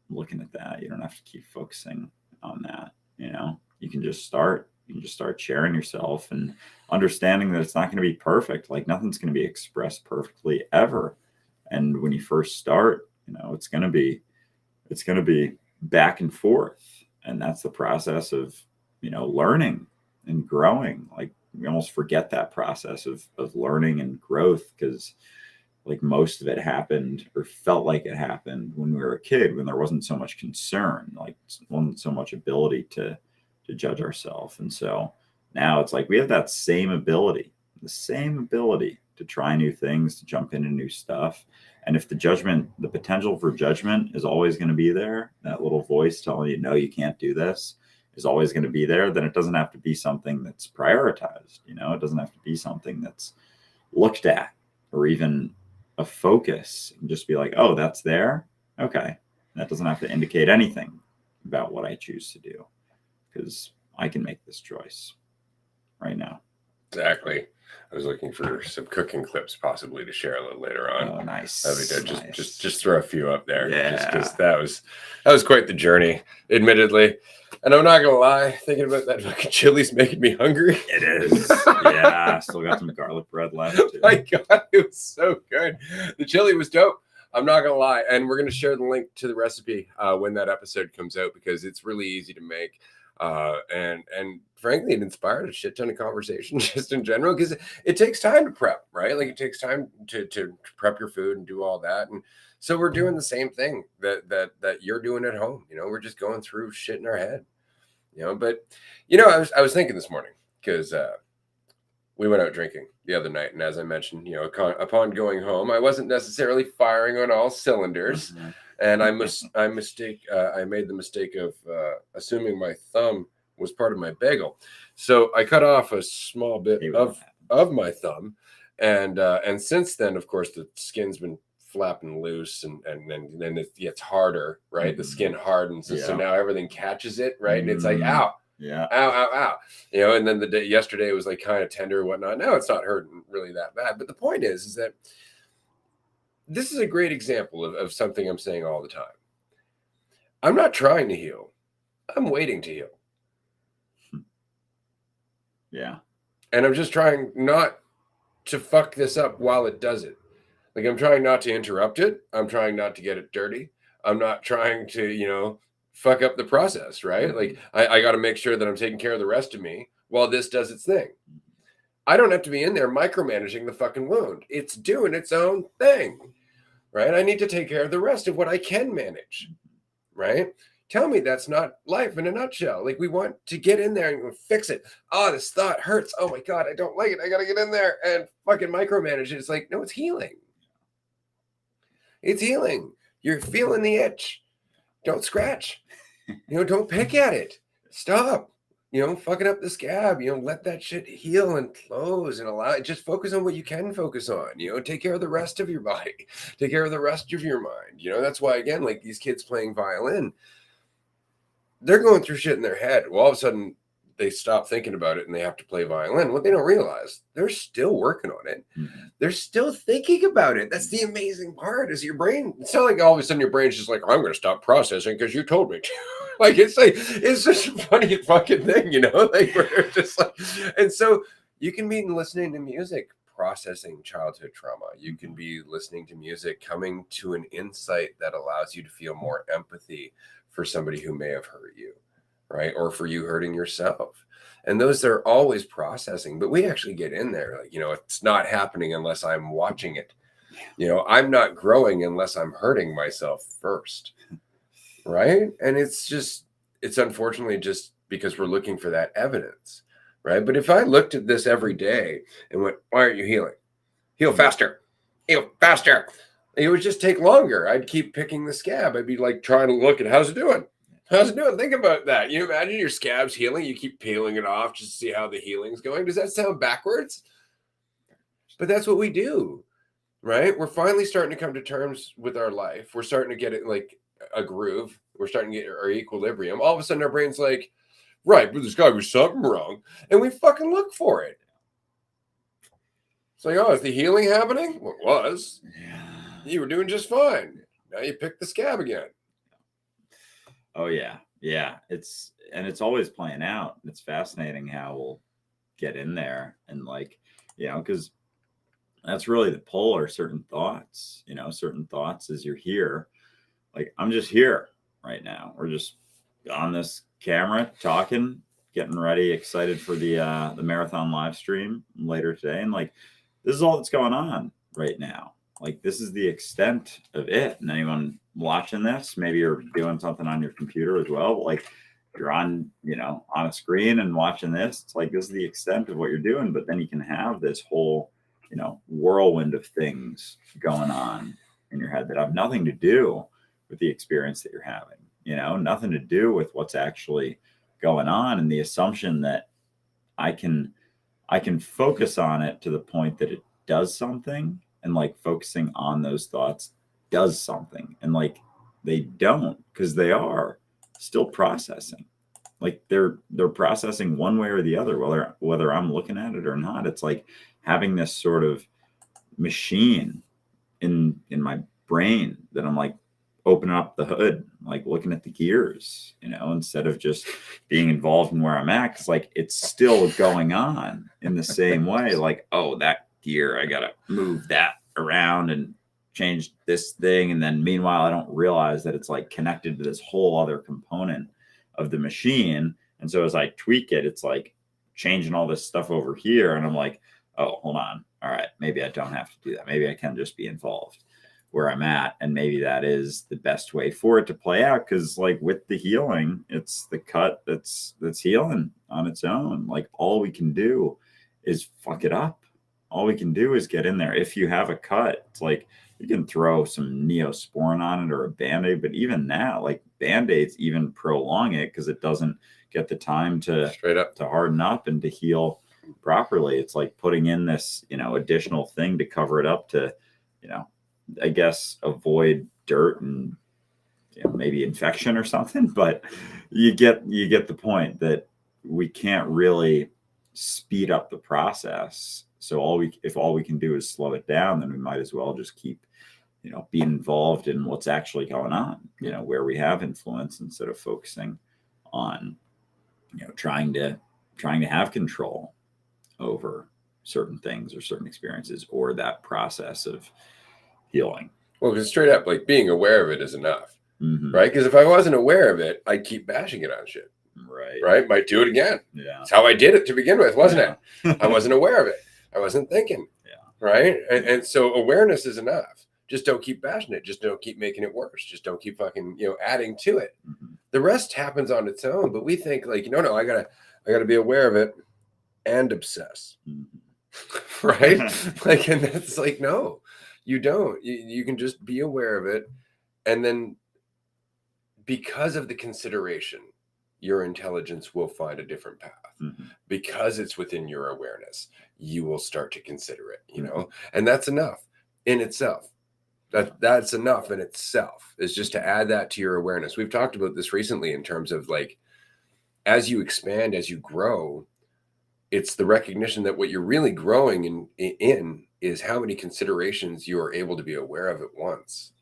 looking at that. You don't have to keep focusing on that. You can just start. You can just start sharing yourself and understanding that it's not going to be perfect. Like nothing's going to be expressed perfectly ever. And when you first start, it's going to be back and forth, and that's the process of learning and growing. Like we almost forget that process of learning and growth, because like most of it happened or felt like it happened when we were a kid, when there wasn't so much concern, like wasn't so much ability to judge ourselves. And so now it's like we have that the same ability to try new things, to jump into new stuff. And if the potential for judgment is always going to be there, that little voice telling you, no, you can't do this, is always going to be there, then it doesn't have to be something that's prioritized. It doesn't have to be something that's looked at or even a focus, and just be like, oh, that's there. Okay. That doesn't have to indicate anything about what I choose to do, because I can make this choice right now. Exactly. I was looking for some cooking clips possibly to share a little later on. Oh, nice. Just throw a few up there. Yeah. Just because that was quite the journey, admittedly. And I'm not gonna lie, thinking about that fucking chili's making me hungry. It is. Yeah. Still got some garlic bread left. Too. My God, it was so good. The chili was dope. I'm not gonna lie, and we're gonna share the link to the recipe when that episode comes out, because it's really easy to make. And frankly, it inspired a shit ton of conversation just in general, because it takes time to prep, right? Like it takes time to prep your food and do all that. And so we're doing the same thing that you're doing at home. We're just going through shit in our head, but I was thinking this morning, because we went out drinking the other night, and as I mentioned, upon going home, I wasn't necessarily firing on all cylinders. Mm-hmm. And I made the mistake of assuming my thumb was part of my bagel. So I cut off a small bit of my thumb. And since then, of course, the skin's been flapping loose, and then it gets harder, right? Mm-hmm. The skin hardens. Yeah. So now everything catches it, right? And it's like, ow. Yeah. Ow. And then yesterday it was like kind of tender and whatnot. Now it's not hurting really that bad. But the point is that this is a great example of something I'm saying all the time. I'm not trying to heal. I'm waiting to heal. Yeah. And I'm just trying not to fuck this up while it does it. Like I'm trying not to interrupt it. I'm trying not to get it dirty. I'm not trying to, fuck up the process, right? Mm-hmm. Like I got to make sure that I'm taking care of the rest of me while this does its thing. I don't have to be in there micromanaging the fucking wound. It's doing its own thing. Right? I need to take care of the rest of what I can manage, right? Tell me that's not life in a nutshell. Like we want to get in there and fix it. Oh, this thought hurts. Oh my God, I don't like it. I got to get in there and fucking micromanage it. It's like, no, it's healing. It's healing. You're feeling the itch. Don't scratch. Don't pick at it. Stop. Fucking up the scab, let that shit heal and close and just focus on what you can focus on, take care of the rest of your body, take care of the rest of your mind. That's why, again, like these kids playing violin, they're going through shit in their head. Well, all of a sudden they stop thinking about it and they have to play violin. What they don't realize, they're still working on it. Mm-hmm. They're still thinking about it. That's the amazing part, is your brain. It's not like all of a sudden your brain's just like, I'm going to stop processing because you told me to. Like it's just a funny fucking thing, like we're just like, and so you can be listening to music, processing childhood trauma. You can be listening to music, coming to an insight that allows you to feel more empathy for somebody who may have hurt you, right? Or for you hurting yourself. And those are always processing, but we actually get in there. Like, it's not happening unless I'm watching it. I'm not growing unless I'm hurting myself first. Right. And it's unfortunately just because we're looking for that evidence. Right. But if I looked at this every day and went, why aren't you healing? Heal faster. Heal faster. It would just take longer. I'd keep picking the scab. I'd be like trying to look at how's it doing? How's it doing? Think about that. You imagine your scab's healing. You keep peeling it off just to see how the healing's going. Does that sound backwards? But that's what we do. Right. We're finally starting to come to terms with our life. We're starting to get it like a groove. We're starting to get our equilibrium. All of a sudden, our brain's like, right, but there's got to be something wrong. And we fucking look for it. It's like, oh, is the healing happening? Well, it was. Yeah. You were doing just fine. Now you pick the scab again. Oh, yeah. Yeah. It's always playing out. It's fascinating how we'll get in there and like, because that's really the pull, or certain thoughts, certain thoughts as you're here. Like, I'm just here right now. We're just on this camera talking, getting ready, excited for the marathon live stream later today. And like, this is all that's going on right now. Like, this is the extent of it. And anyone watching this, maybe you're doing something on your computer as well. But like, you're on, on a screen and watching this. It's like, this is the extent of what you're doing. But then you can have this whole, whirlwind of things going on in your head that have nothing to do with the experience that you're having, nothing to do with what's actually going on. And the assumption that I can focus on it to the point that it does something, and like focusing on those thoughts does something. And like, they don't, because they are still processing. Like, they're processing one way or the other, whether I'm looking at it or not. It's like having this sort of machine in my brain that I'm like opening up the hood, like looking at the gears, instead of just being involved in where I'm at. Cause like, it's still going on in the same way. Like, oh, that gear, I gotta move that around and change this thing. And then meanwhile, I don't realize that it's like connected to this whole other component of the machine. And so as I tweak it, it's like changing all this stuff over here. And I'm like, oh, hold on. All right, maybe I don't have to do that. Maybe I can just be involved where I'm at. And maybe that is the best way for it to play out. Cause like with the healing, it's the cut that's healing on its own. Like, all we can do is fuck it up. All we can do is get in there. If you have a cut, it's like, you can throw some Neosporin on it or a Band-Aid, but even that, like, Band-Aids even prolong it because it doesn't get the time to harden up and to heal properly. It's like putting in this, additional thing to cover it up to, I guess, avoid dirt and maybe infection or something. But you get the point that we can't really speed up the process. So if all we can do is slow it down, then we might as well just keep, being involved in what's actually going on, where we have influence, instead of focusing on, trying to have control over certain things or certain experiences or that process of healing. Well, because straight up, like, being aware of it is enough, Mm-hmm. right? Because if I wasn't aware of it, I'd keep bashing it on shit. Right? Might do it again. Yeah. That's how I did it to begin with, wasn't it? I wasn't aware of it. I wasn't thinking. Yeah. Right? And so awareness is enough. Just don't keep bashing it. Just don't keep making it worse. Just don't keep fucking, adding to it. Mm-hmm. The rest happens on its own, but we think like, no, I gotta be aware of it and obsess. Mm-hmm. Right? Like, and that's like, no, you don't. You can just be aware of it. And then because of the consideration, your intelligence will find a different path. Mm-hmm. Because it's within your awareness, you will start to consider it, mm-hmm. And that's enough in itself. That's enough in itself, is just to add that to your awareness. We've talked about this recently in terms of like, as you expand, as you grow, it's the recognition that what you're really growing in is how many considerations you are able to be aware of at once.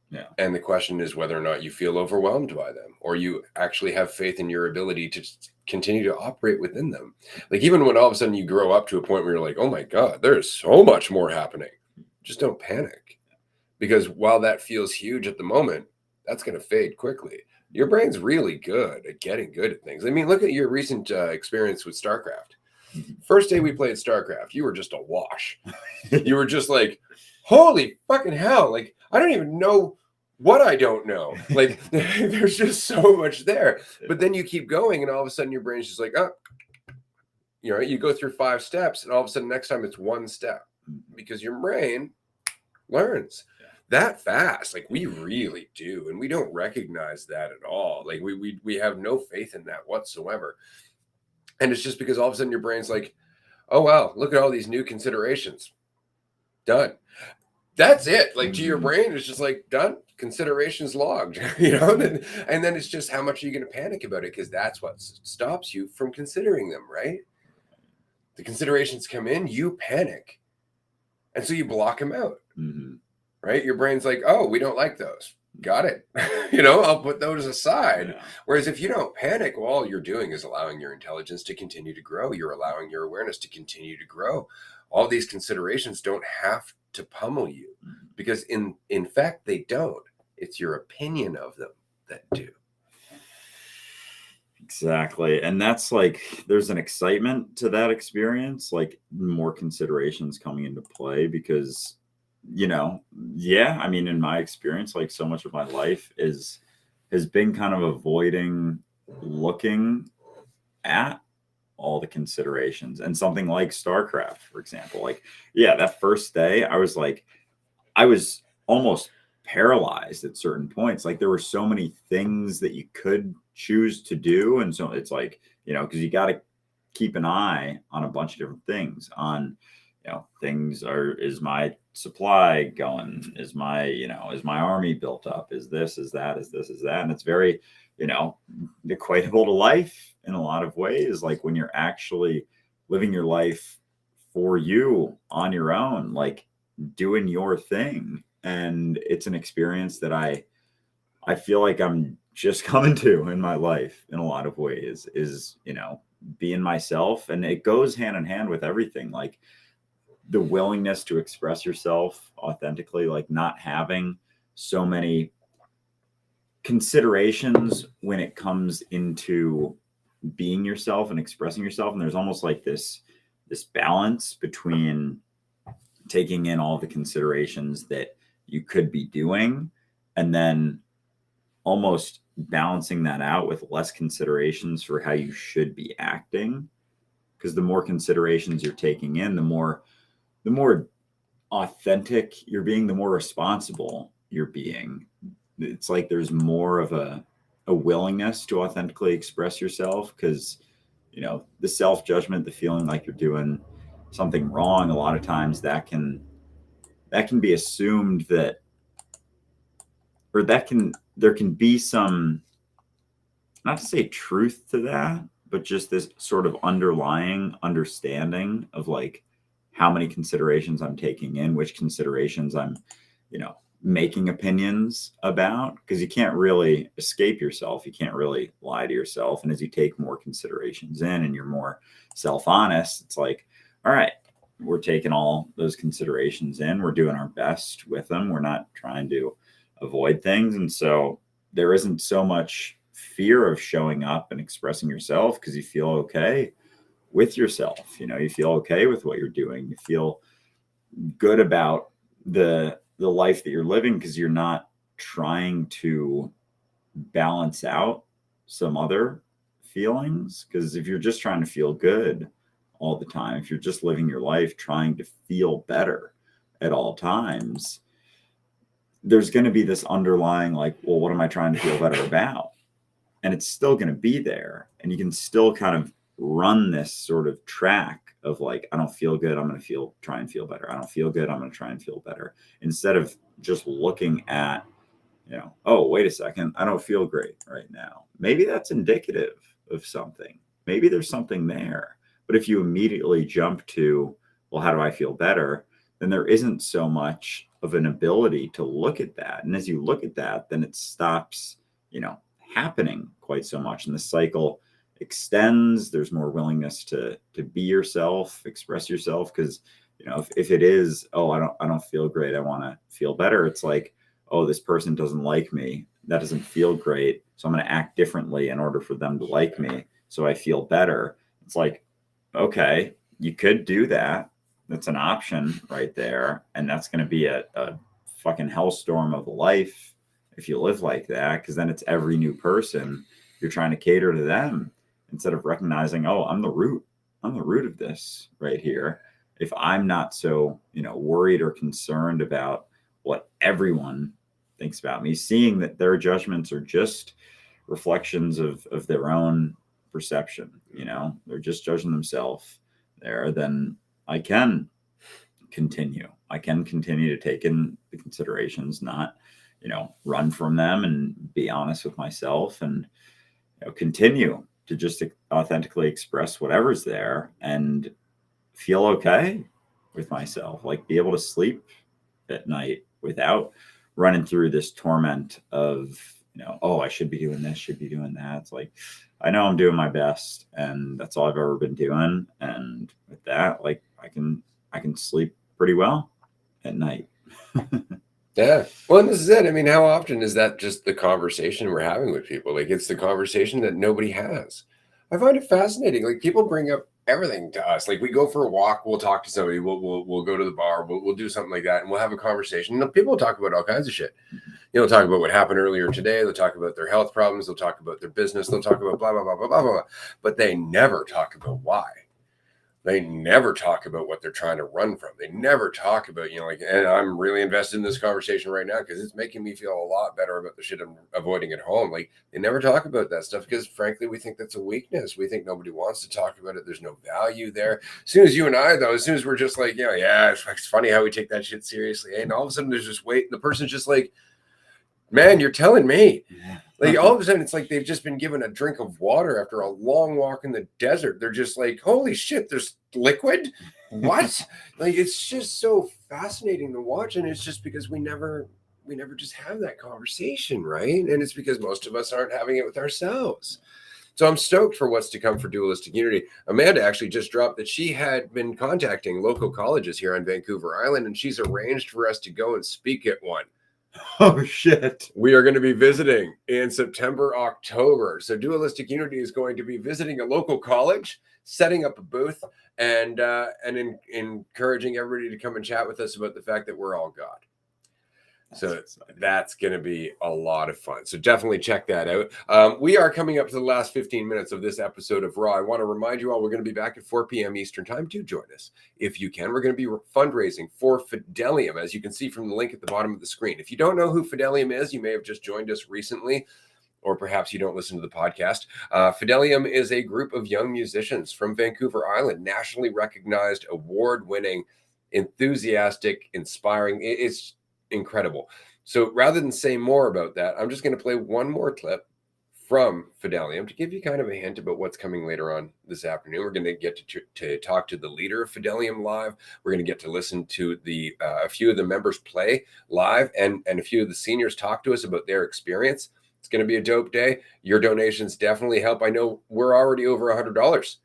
Yeah. And the question is whether or not you feel overwhelmed by them, or you actually have faith in your ability to continue to operate within them. Like, even when all of a sudden you grow up to a point where you're like, oh my God, there's so much more happening. Just don't panic, because while that feels huge at the moment, that's going to fade quickly. Your brain's really good at getting good at things. I mean, look at your recent experience with StarCraft. First day we played StarCraft, you were just a wash. You were just like, holy fucking hell. Like, I don't even know what I don't know. Like, there's just so much there. But then you keep going, and all of a sudden your brain's just like, oh, you go through 5 steps, and all of a sudden next time it's 1 step, because your brain learns that fast. Like, we really do. And we don't recognize that at all. Like, we have no faith in that whatsoever. And it's just because all of a sudden your brain's like, oh, wow, look at all these new considerations. Done. That's it. Like to your Mhm. brain, it's just like done. Considerations logged, and then it's just how much are you going to panic about it? Because that's what stops you from considering them, right? The considerations come in, you panic, and so you block them out, Mhm. right? Your brain's like, oh, we don't like those. Got it. I'll put those aside. Yeah. Whereas if you don't panic, well, all you're doing is allowing your intelligence to continue to grow. You're allowing your awareness to continue to grow. All these considerations don't have to pummel you, Mhm. because in fact they don't. It's your opinion of them that do. Exactly. And that's like, there's an excitement to that experience, like more considerations coming into play because, yeah, I mean, in my experience, like so much of my life has been kind of avoiding looking at all the considerations and something like StarCraft, for example. Like, yeah, that first day, I was almost paralyzed at certain points. Like there were so many things that you could choose to do. And so it's like, because you got to keep an eye on a bunch of different things on, things is my supply going? Is my army built up? Is this, is that, is this, is that? And it's very, equatable to life in a lot of ways. Like when you're actually living your life for you on your own, like doing your thing. And it's an experience that I feel like I'm just coming to in my life in a lot of ways is, being myself. And it goes hand in hand with everything, like the willingness to express yourself authentically, like not having so many considerations when it comes into being yourself and expressing yourself. And there's almost like this balance between taking in all the considerations that you could be doing and then almost balancing that out with less considerations for how you should be acting, because the more considerations you're taking in, the more authentic you're being, the more responsible you're being. It's like there's more of a willingness to authentically express yourself, because the self-judgment, the feeling like you're doing something wrong, a lot of times that can be assumed that, or there can be some, not to say truth to that, but just this sort of underlying understanding of like how many considerations I'm taking in, which considerations I'm, making opinions about, because you can't really escape yourself. You can't really lie to yourself. And as you take more considerations in and you're more self-honest, it's like, all right, we're taking all those considerations in. We're doing our best with them. We're not trying to avoid things. And so there isn't so much fear of showing up and expressing yourself, because you feel okay with yourself. You feel okay with what you're doing. You feel good about the life that you're living, because you're not trying to balance out some other feelings. Because if you're just trying to feel good all the time, if you're just living your life trying to feel better at all times, there's going to be this underlying like, well, what am I trying to feel better about? And it's still going to be there. And you can still kind of run this sort of track of like, I don't feel good, I'm going to try and feel better. I don't feel good, I'm going to try and feel better. Instead of just looking at, oh, wait a second, I don't feel great right now. Maybe that's indicative of something. Maybe there's something there. But if you immediately jump to, well, how do I feel better? Then there isn't so much of an ability to look at that. And as you look at that, then it stops, happening quite so much. And the cycle extends. There's more willingness to be yourself, express yourself. Because, if it is, oh, I don't feel great, I want to feel better. It's like, oh, this person doesn't like me. That doesn't feel great. So I'm going to act differently in order for them to like me, so I feel better. It's like, okay, you could do that. That's an option right there. And that's going to be a fucking hellstorm of a life if you live like that, because then it's every new person you're trying to cater to them, instead of recognizing, oh, I'm the root of this right here. If I'm not so, worried or concerned about what everyone thinks about me, seeing that their judgments are just reflections of their own perception, they're just judging themselves there, then I can continue. I can continue to take in the considerations, not, run from them, and be honest with myself, and continue to just authentically express whatever's there and feel okay with myself, like be able to sleep at night without running through this torment of, oh, I should be doing this, should be doing that. It's like, I know I'm doing my best, and that's all I've ever been doing. And with that, like, I can sleep pretty well at night. Yeah. Well, and this is it. I mean, how often is that just the conversation we're having with people? Like, it's the conversation that nobody has. I find it fascinating. Like, people bring up everything to us. Like, we go for a walk, we'll talk to somebody, we'll go to the bar, we'll do something like that, and we'll have a conversation. And people will talk about all kinds of shit. They'll talk about what happened earlier today. They'll talk about their health problems. They'll talk about their business. They'll talk about blah, blah, blah, blah, blah, blah. But they never talk about why. They never talk about what they're trying to run from. They never talk about, like, and I'm really invested in this conversation right now because it's making me feel a lot better about the shit I'm avoiding at home. Like, they never talk about that stuff because, frankly, we think that's a weakness. We think nobody wants to talk about it. There's no value there. As soon as you and I, though, as soon as we're just like, it's funny how we take that shit seriously. And all of a sudden there's just the person's just like, man, you're telling me. Like, all of a sudden, it's like they've just been given a drink of water after a long walk in the desert. They're just like, holy shit, there's liquid? What? Like, it's just so fascinating to watch. And it's just because we never just have that conversation, right? And it's because most of us aren't having it with ourselves. So I'm stoked for what's to come for Dualistic Unity. Amanda actually just dropped that she had been contacting local colleges here on Vancouver Island, and she's arranged for us to go and speak at one. Oh, shit. We are going to be visiting in September, October. So Dualistic Unity is going to be visiting a local college, setting up a booth, and encouraging everybody to come and chat with us about the fact that we're all God. So that's going to be a lot of fun. So definitely check that out. We are coming up to the last 15 minutes of this episode of Raw. I want to remind you all, we're going to be back at 4 p.m. Eastern time. Do join us if you can. We're going to be fundraising for Fidelium, as you can see from the link at the bottom of the screen. If you don't know who Fidelium is, you may have just joined us recently, or perhaps you don't listen to the podcast. Fidelium is a group of young musicians from Vancouver Island, nationally recognized, award-winning, enthusiastic, inspiring. It's incredible. So rather than say more about that, I'm just going to play one more clip from Fidelium to give you kind of a hint about what's coming later on this afternoon. We're going to get to talk to the leader of Fidelium live. We're going to get to listen to a few of the members play live, and a few of the seniors talk to us about their experience. It's going to be a dope day. Your donations definitely help. I know we're already over $100.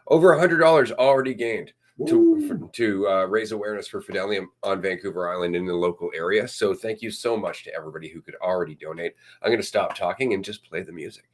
Over $100 already gained to raise awareness for Fidelium on Vancouver Island in the local area. So thank you so much to everybody who could already donate. I'm going to stop talking and just play the music.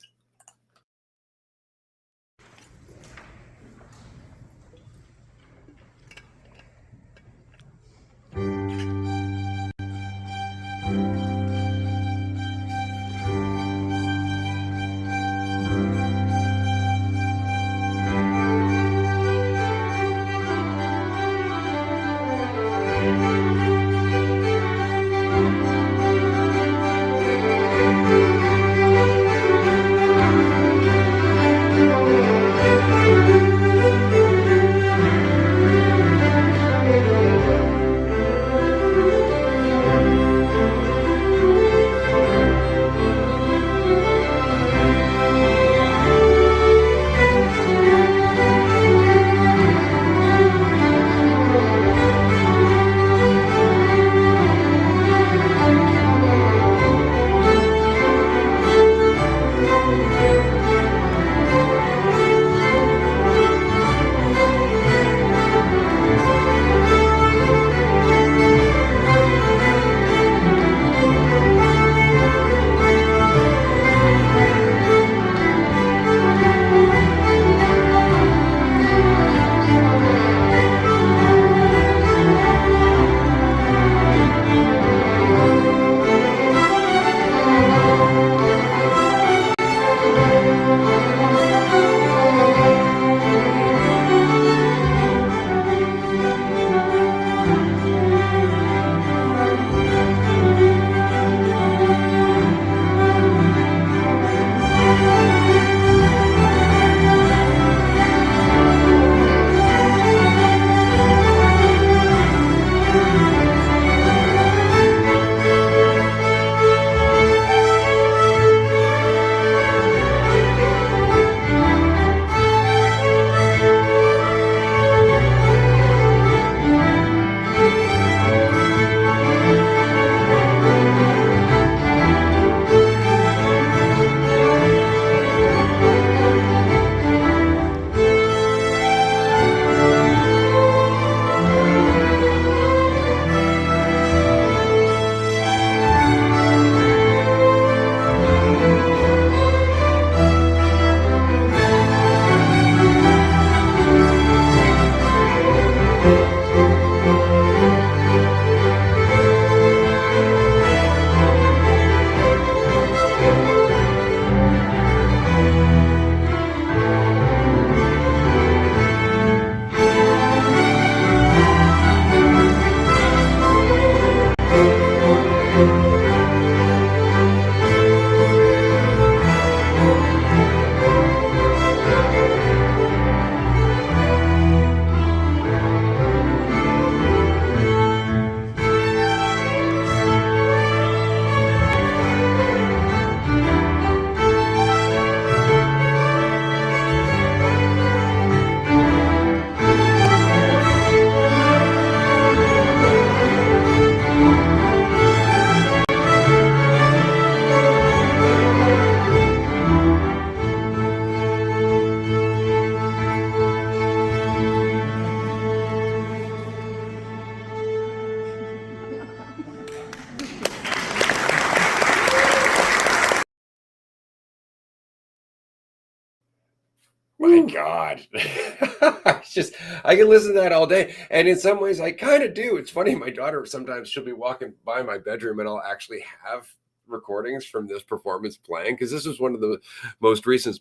my God. It's just, I can listen to that all day. And in some ways I kind of do. It's funny. My daughter, sometimes she'll be walking by my bedroom and I'll actually have recordings from this performance playing, because this was one of the most recent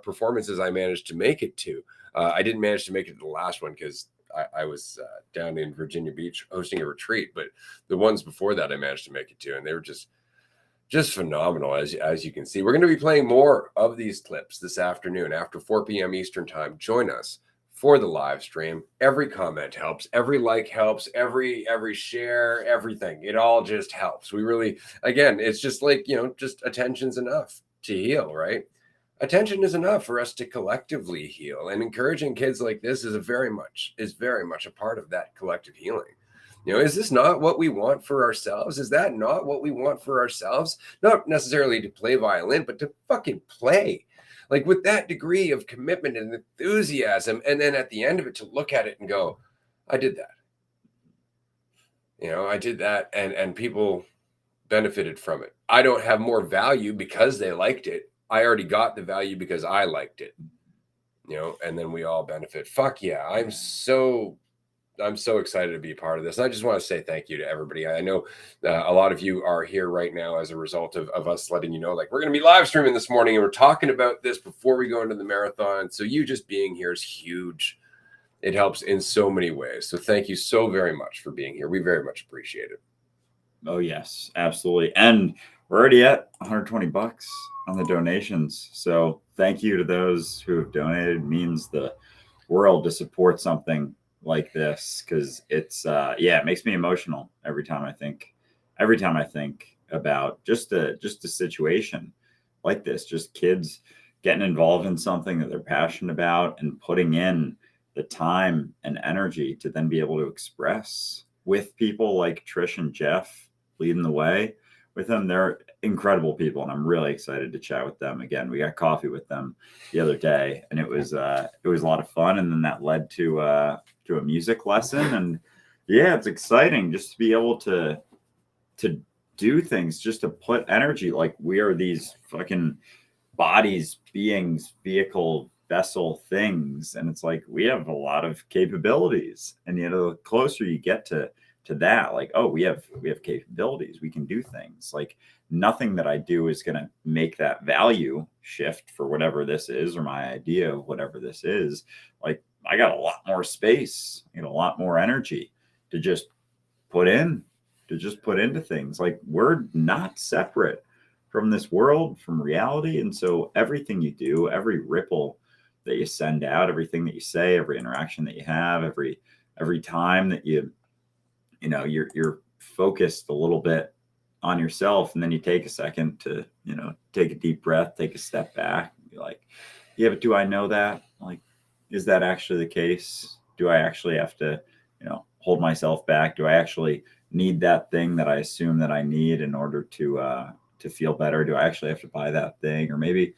performances I managed to make it to. I didn't manage to make it to the last one because I was down in Virginia Beach hosting a retreat, but the ones before that I managed to make it to, and they were just phenomenal. As you can see, we're going to be playing more of these clips this afternoon after 4 p.m. Eastern time. Join us for the live stream. Every comment helps, every like helps, every share, everything. It all just helps. We really, again, it's just like, just attention's enough to heal, right? Attention is enough for us to collectively heal, and encouraging kids like this is very much a part of that collective healing. Is this not what we want for ourselves? Is that not what we want for ourselves? Not necessarily to play violin, but to fucking play. Like with that degree of commitment and enthusiasm. And then at the end of it, to look at it and go, I did that. I did that, and people benefited from it. I don't have more value because they liked it. I already got the value because I liked it. And then we all benefit. Fuck yeah. I'm so excited to be a part of this. And I just want to say thank you to everybody. I know a lot of you are here right now as a result of us letting you know, like, we're going to be live streaming this morning and we're talking about this before we go into the marathon. So you just being here is huge. It helps in so many ways. So thank you so very much for being here. We very much appreciate it. Oh, yes, absolutely. And we're already at $120 on the donations. So thank you to those who have donated. It means the world to support something like this, because it's it makes me emotional every time I think about just a situation like this, just kids getting involved in something that they're passionate about and putting in the time and energy to then be able to express with people like Trish and Jeff leading the way with them. They're incredible people, and I'm really excited to chat with them again. We got coffee with them the other day, and it was a lot of fun, and then that led to a music lesson. And yeah, it's exciting just to be able to do things, just to put energy. Like, we are these fucking bodies, beings, vehicle, vessel things, and it's like we have a lot of capabilities. And the closer you get to that, like, oh, we have capabilities, we can do things. Like, nothing that I do is going to make that value shift for whatever this is, or my idea of whatever this is. Like, I got a lot more space, a lot more energy to just put into things. Like, we're not separate from this world, from reality. And so everything you do, every ripple that you send out, everything that you say, every interaction that you have, every time that you're focused a little bit on yourself, and then you take a second to take a deep breath, take a step back, and be like, yeah, but do I know that? Like, is that actually the case? Do I actually have to hold myself back? Do I actually need that thing that I assume that I need in order to feel better? Do I actually have to buy that thing? Or maybe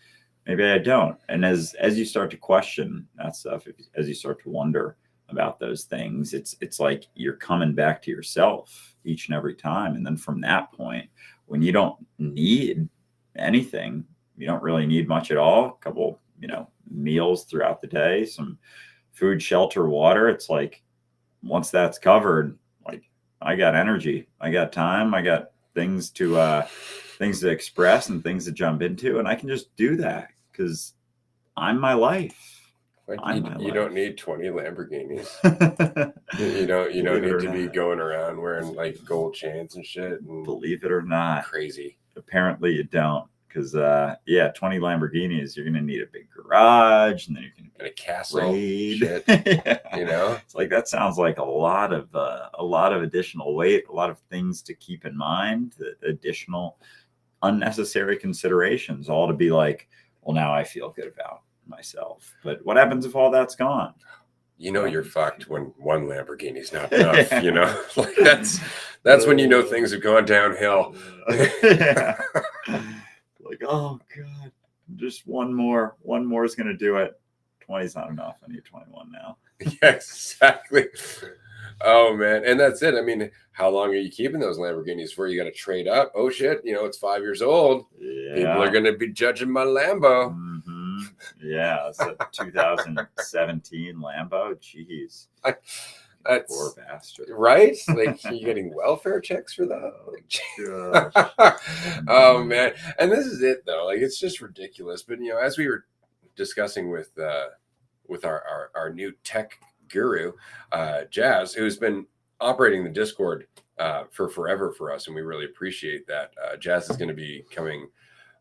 I don't. And as you start to question that stuff, as you start to wonder about those things, it's like you're coming back to yourself each and every time. And then from that point, when you don't need anything, you don't really need much at all, a couple meals throughout the day, some food, shelter, water, it's like, once that's covered, like, I got energy, I got time, I got things to express and things to jump into, and I can just do that because I'm my life. You don't need 20 Lamborghinis. you don't need to be going around wearing like gold chains and shit. And believe it or not, crazy. Apparently you don't, because 20 Lamborghinis, you're gonna need a big garage, and then you're gonna and a castle. Shit. Yeah. It's like, that sounds like a lot of additional weight, a lot of things to keep in mind, the additional unnecessary considerations, all to be like, well, now I feel good about myself. But what happens if all that's gone? You're fucked when one Lamborghini's not enough. Like, that's when things have gone downhill. Like, oh god, just one more is gonna do it. 20's not enough. I need 21 now. Yeah, exactly. Oh man, and that's it. I mean, how long are you keeping those Lamborghinis for? You got to trade up. Oh shit, it's 5 years old. Yeah. People are going to be judging my Lambo. Mm-hmm. Yeah, it's a 2017 Lambo. Jeez. That's poor bastard. Right? Like, you're getting welfare checks for that? Oh, man. And this is it, though. Like, it's just ridiculous. But, as we were discussing with our new tech guru, Jazz, who's been operating the Discord for forever for us, and we really appreciate that. Jazz is going to be coming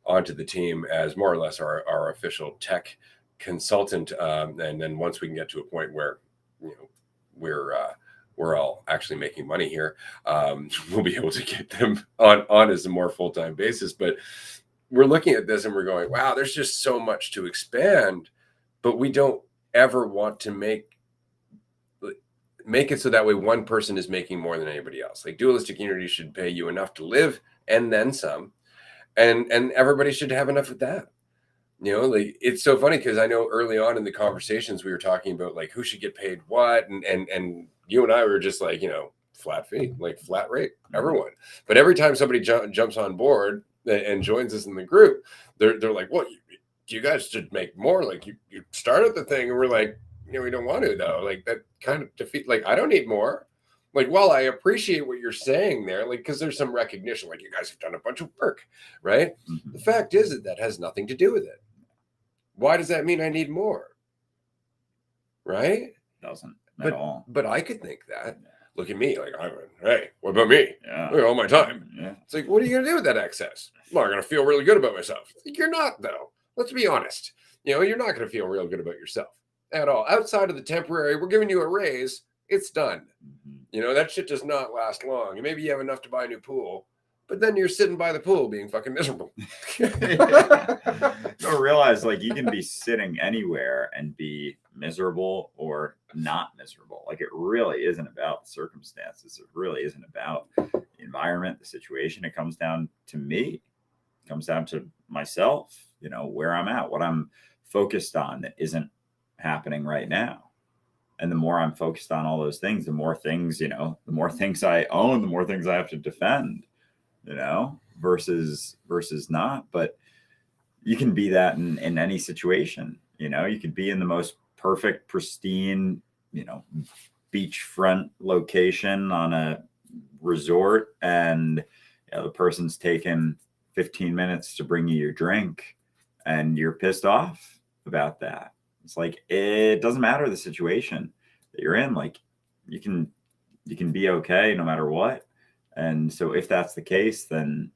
onto the team as more or less our official tech consultant, and then once we can get to a point where we're all actually making money here, we'll be able to get them on as a more full-time basis. But we're looking at this and we're going, wow, there's just so much to expand, but we don't ever want to make it so that way one person is making more than anybody else. Like, Dualistic Unity should pay you enough to live and then some, and everybody should have enough of that. Like, it's so funny because I know early on in the conversations we were talking about like who should get paid what, and you and I were just like, flat fee, like flat rate, everyone. But every time somebody jumps on board and joins us in the group, they're like, well, you guys should make more. Like, you started the thing, and we're like, we don't want to, though. Like, that kind of defeat. Like, I don't need more. Like, well, I appreciate what you're saying there, like, because there's some recognition, like, you guys have done a bunch of work, right? Mm-hmm. The fact is that has nothing to do with it. Why does that mean I need more? Right? Doesn't at all. But I could think that. Yeah. Look at me, like, hey, what about me? Yeah. Look at all my time. Yeah. It's like, what are you going to do with that excess? Well, I'm going to feel really good about myself. Like, you're not, though. Let's be honest. You're not going to feel real good about yourself at all. Outside of the temporary, we're giving you a raise, it's done. Mm-hmm. That shit does not last long. And maybe you have enough to buy a new pool, but then you're sitting by the pool being fucking miserable. Don't realize, like, you can be sitting anywhere and be miserable or not miserable. Like, it really isn't about the circumstances. It really isn't about the environment, the situation. It comes down to me. It comes down to myself, where I'm at, what I'm focused on that isn't happening right now. And the more I'm focused on all those things, the more things, the more things I own, the more things I have to defend, versus not. But you can be that in any situation. You could be in the most perfect, pristine, beachfront location on a resort, and the person's taken 15 minutes to bring you your drink, and you're pissed off about that. It's like, it doesn't matter the situation that you're in. Like, you can be okay no matter what. And so if that's the case, then,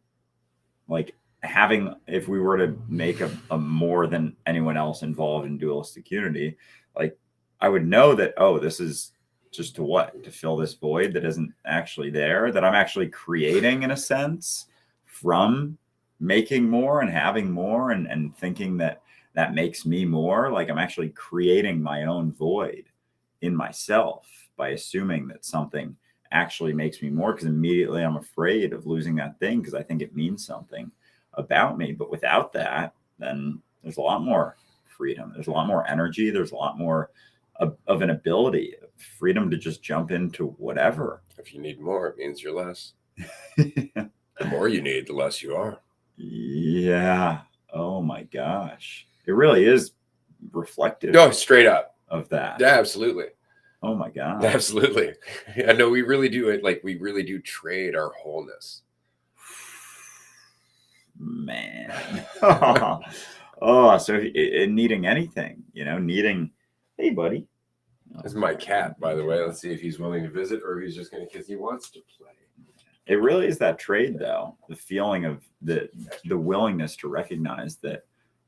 like, if we were to make a more than anyone else involved in Dualistic Unity, like, I would know that, this is just to fill this void that isn't actually there, that I'm actually creating, in a sense, from making more and having more and thinking that makes me more. Like, I'm actually creating my own void in myself by assuming that something actually makes me more, because immediately I'm afraid of losing that thing because I think it means something about me. But without that, then there's a lot more freedom. There's a lot more energy. There's a lot more of an ability, freedom to just jump into whatever. If you need more, it means you're less. The more you need, the less you are. Yeah. Oh my gosh. It really is reflective. No, straight up of that. Yeah, absolutely. Oh my God. Absolutely. I know we really do it. Like, we really do trade our wholeness. Man. So needing anything, needing, hey buddy. This is my cat, by the way. Let's see if he's willing to visit or if he's just going to, because he wants to play. It really is that trade, though. The feeling of the willingness to recognize that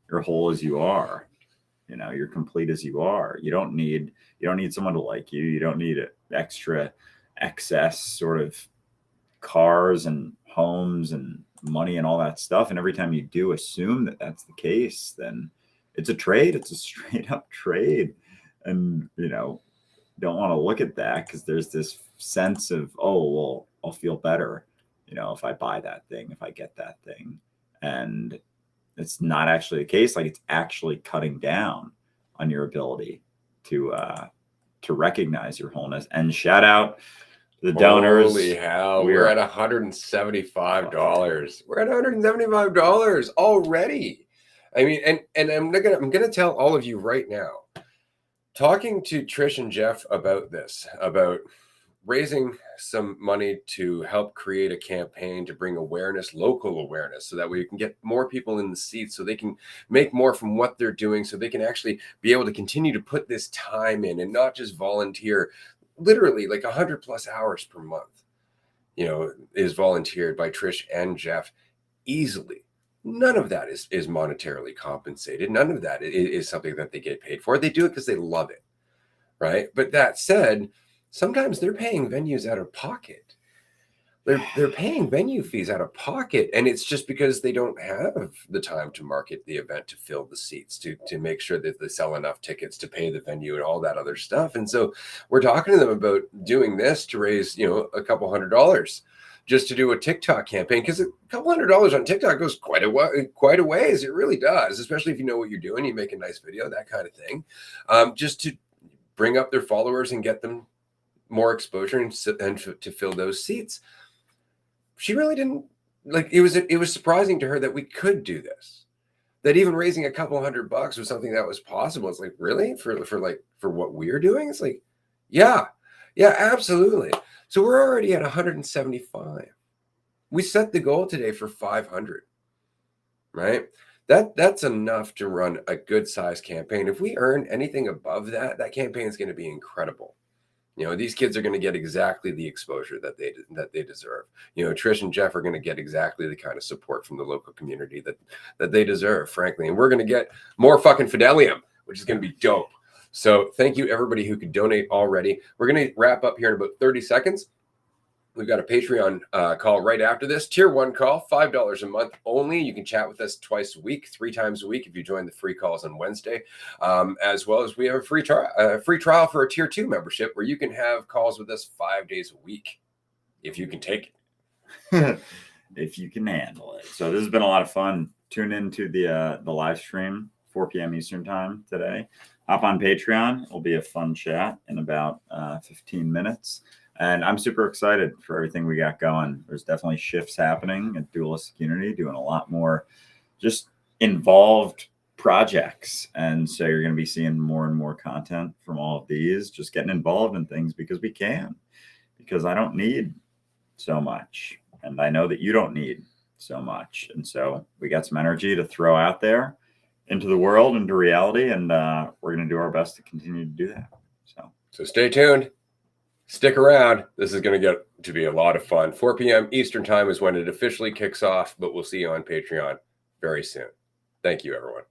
you're whole as you are. You're complete as you are. You don't need someone to like you. You don't need extra excess sort of cars and homes and money and all that stuff. And every time you do assume that that's the case, then it's a trade. It's a straight up trade. And, don't want to look at that because there's this sense of, I'll feel better, if I buy that thing, if I get that thing. And it's not actually the case. Like, it's actually cutting down on your ability to recognize your wholeness. And shout out to the donors. Holy hell. We're at $175. We're at $175 already. I mean, and I'm gonna tell all of you right now, talking to Trish and Jeff about this, about raising some money to help create a campaign to bring awareness, local awareness, so that we can get more people in the seats, so they can make more from what they're doing, so they can actually be able to continue to put this time in and not just volunteer. Literally like 100+ hours per month, is volunteered by Trish and Jeff easily. None of that is monetarily compensated. None of that is something that they get paid for. They do it because they love it, right? But that said, sometimes they're paying venues out of pocket. They're paying venue fees out of pocket, and it's just because they don't have the time to market the event, to fill the seats, to make sure that they sell enough tickets to pay the venue and all that other stuff. And so we're talking to them about doing this to raise, a couple $100 just to do a TikTok campaign, because a couple $100 on TikTok goes quite a ways. It really does, especially if you know what you're doing, you make a nice video, that kind of thing, just to bring up their followers and get them more exposure and to fill those seats. She really didn't like it was surprising to her that we could do this, that even raising a couple $100 was something that was possible. It's like, really, for what we're doing? It's like, yeah, absolutely. So we're already at 175. We set the goal today for 500, right? That's enough to run a good size campaign. If we earn anything above that, that campaign is going to be incredible. These kids are going to get exactly the exposure that they deserve. Trish and Jeff are going to get exactly the kind of support from the local community that they deserve, frankly. And we're going to get more fucking Fidelium, which is going to be dope. So thank you, everybody who could donate already. We're going to wrap up here in about 30 seconds. We've got a Patreon call right after this. Tier 1 call, $5 a month only. You can chat with us twice a week, 3 times a week if you join the free calls on Wednesday. As well as we have a free trial for a Tier 2 membership, where you can have calls with us 5 days a week if you can take it. If you can handle it. So this has been a lot of fun. Tune into the live stream, 4 p.m. Eastern time today. Hop on Patreon. It'll be a fun chat in about 15 minutes. And I'm super excited for everything we got going. There's definitely shifts happening at Dualistic Unity, doing a lot more just involved projects. And so you're going to be seeing more and more content from all of these, just getting involved in things because we can, because I don't need so much. And I know that you don't need so much. And so we got some energy to throw out there into the world, into reality. And we're going to do our best to continue to do that. So stay tuned. Stick around. This is going to get to be a lot of fun. 4 p.m. Eastern time is when it officially kicks off, but we'll see you on Patreon very soon. Thank you, everyone.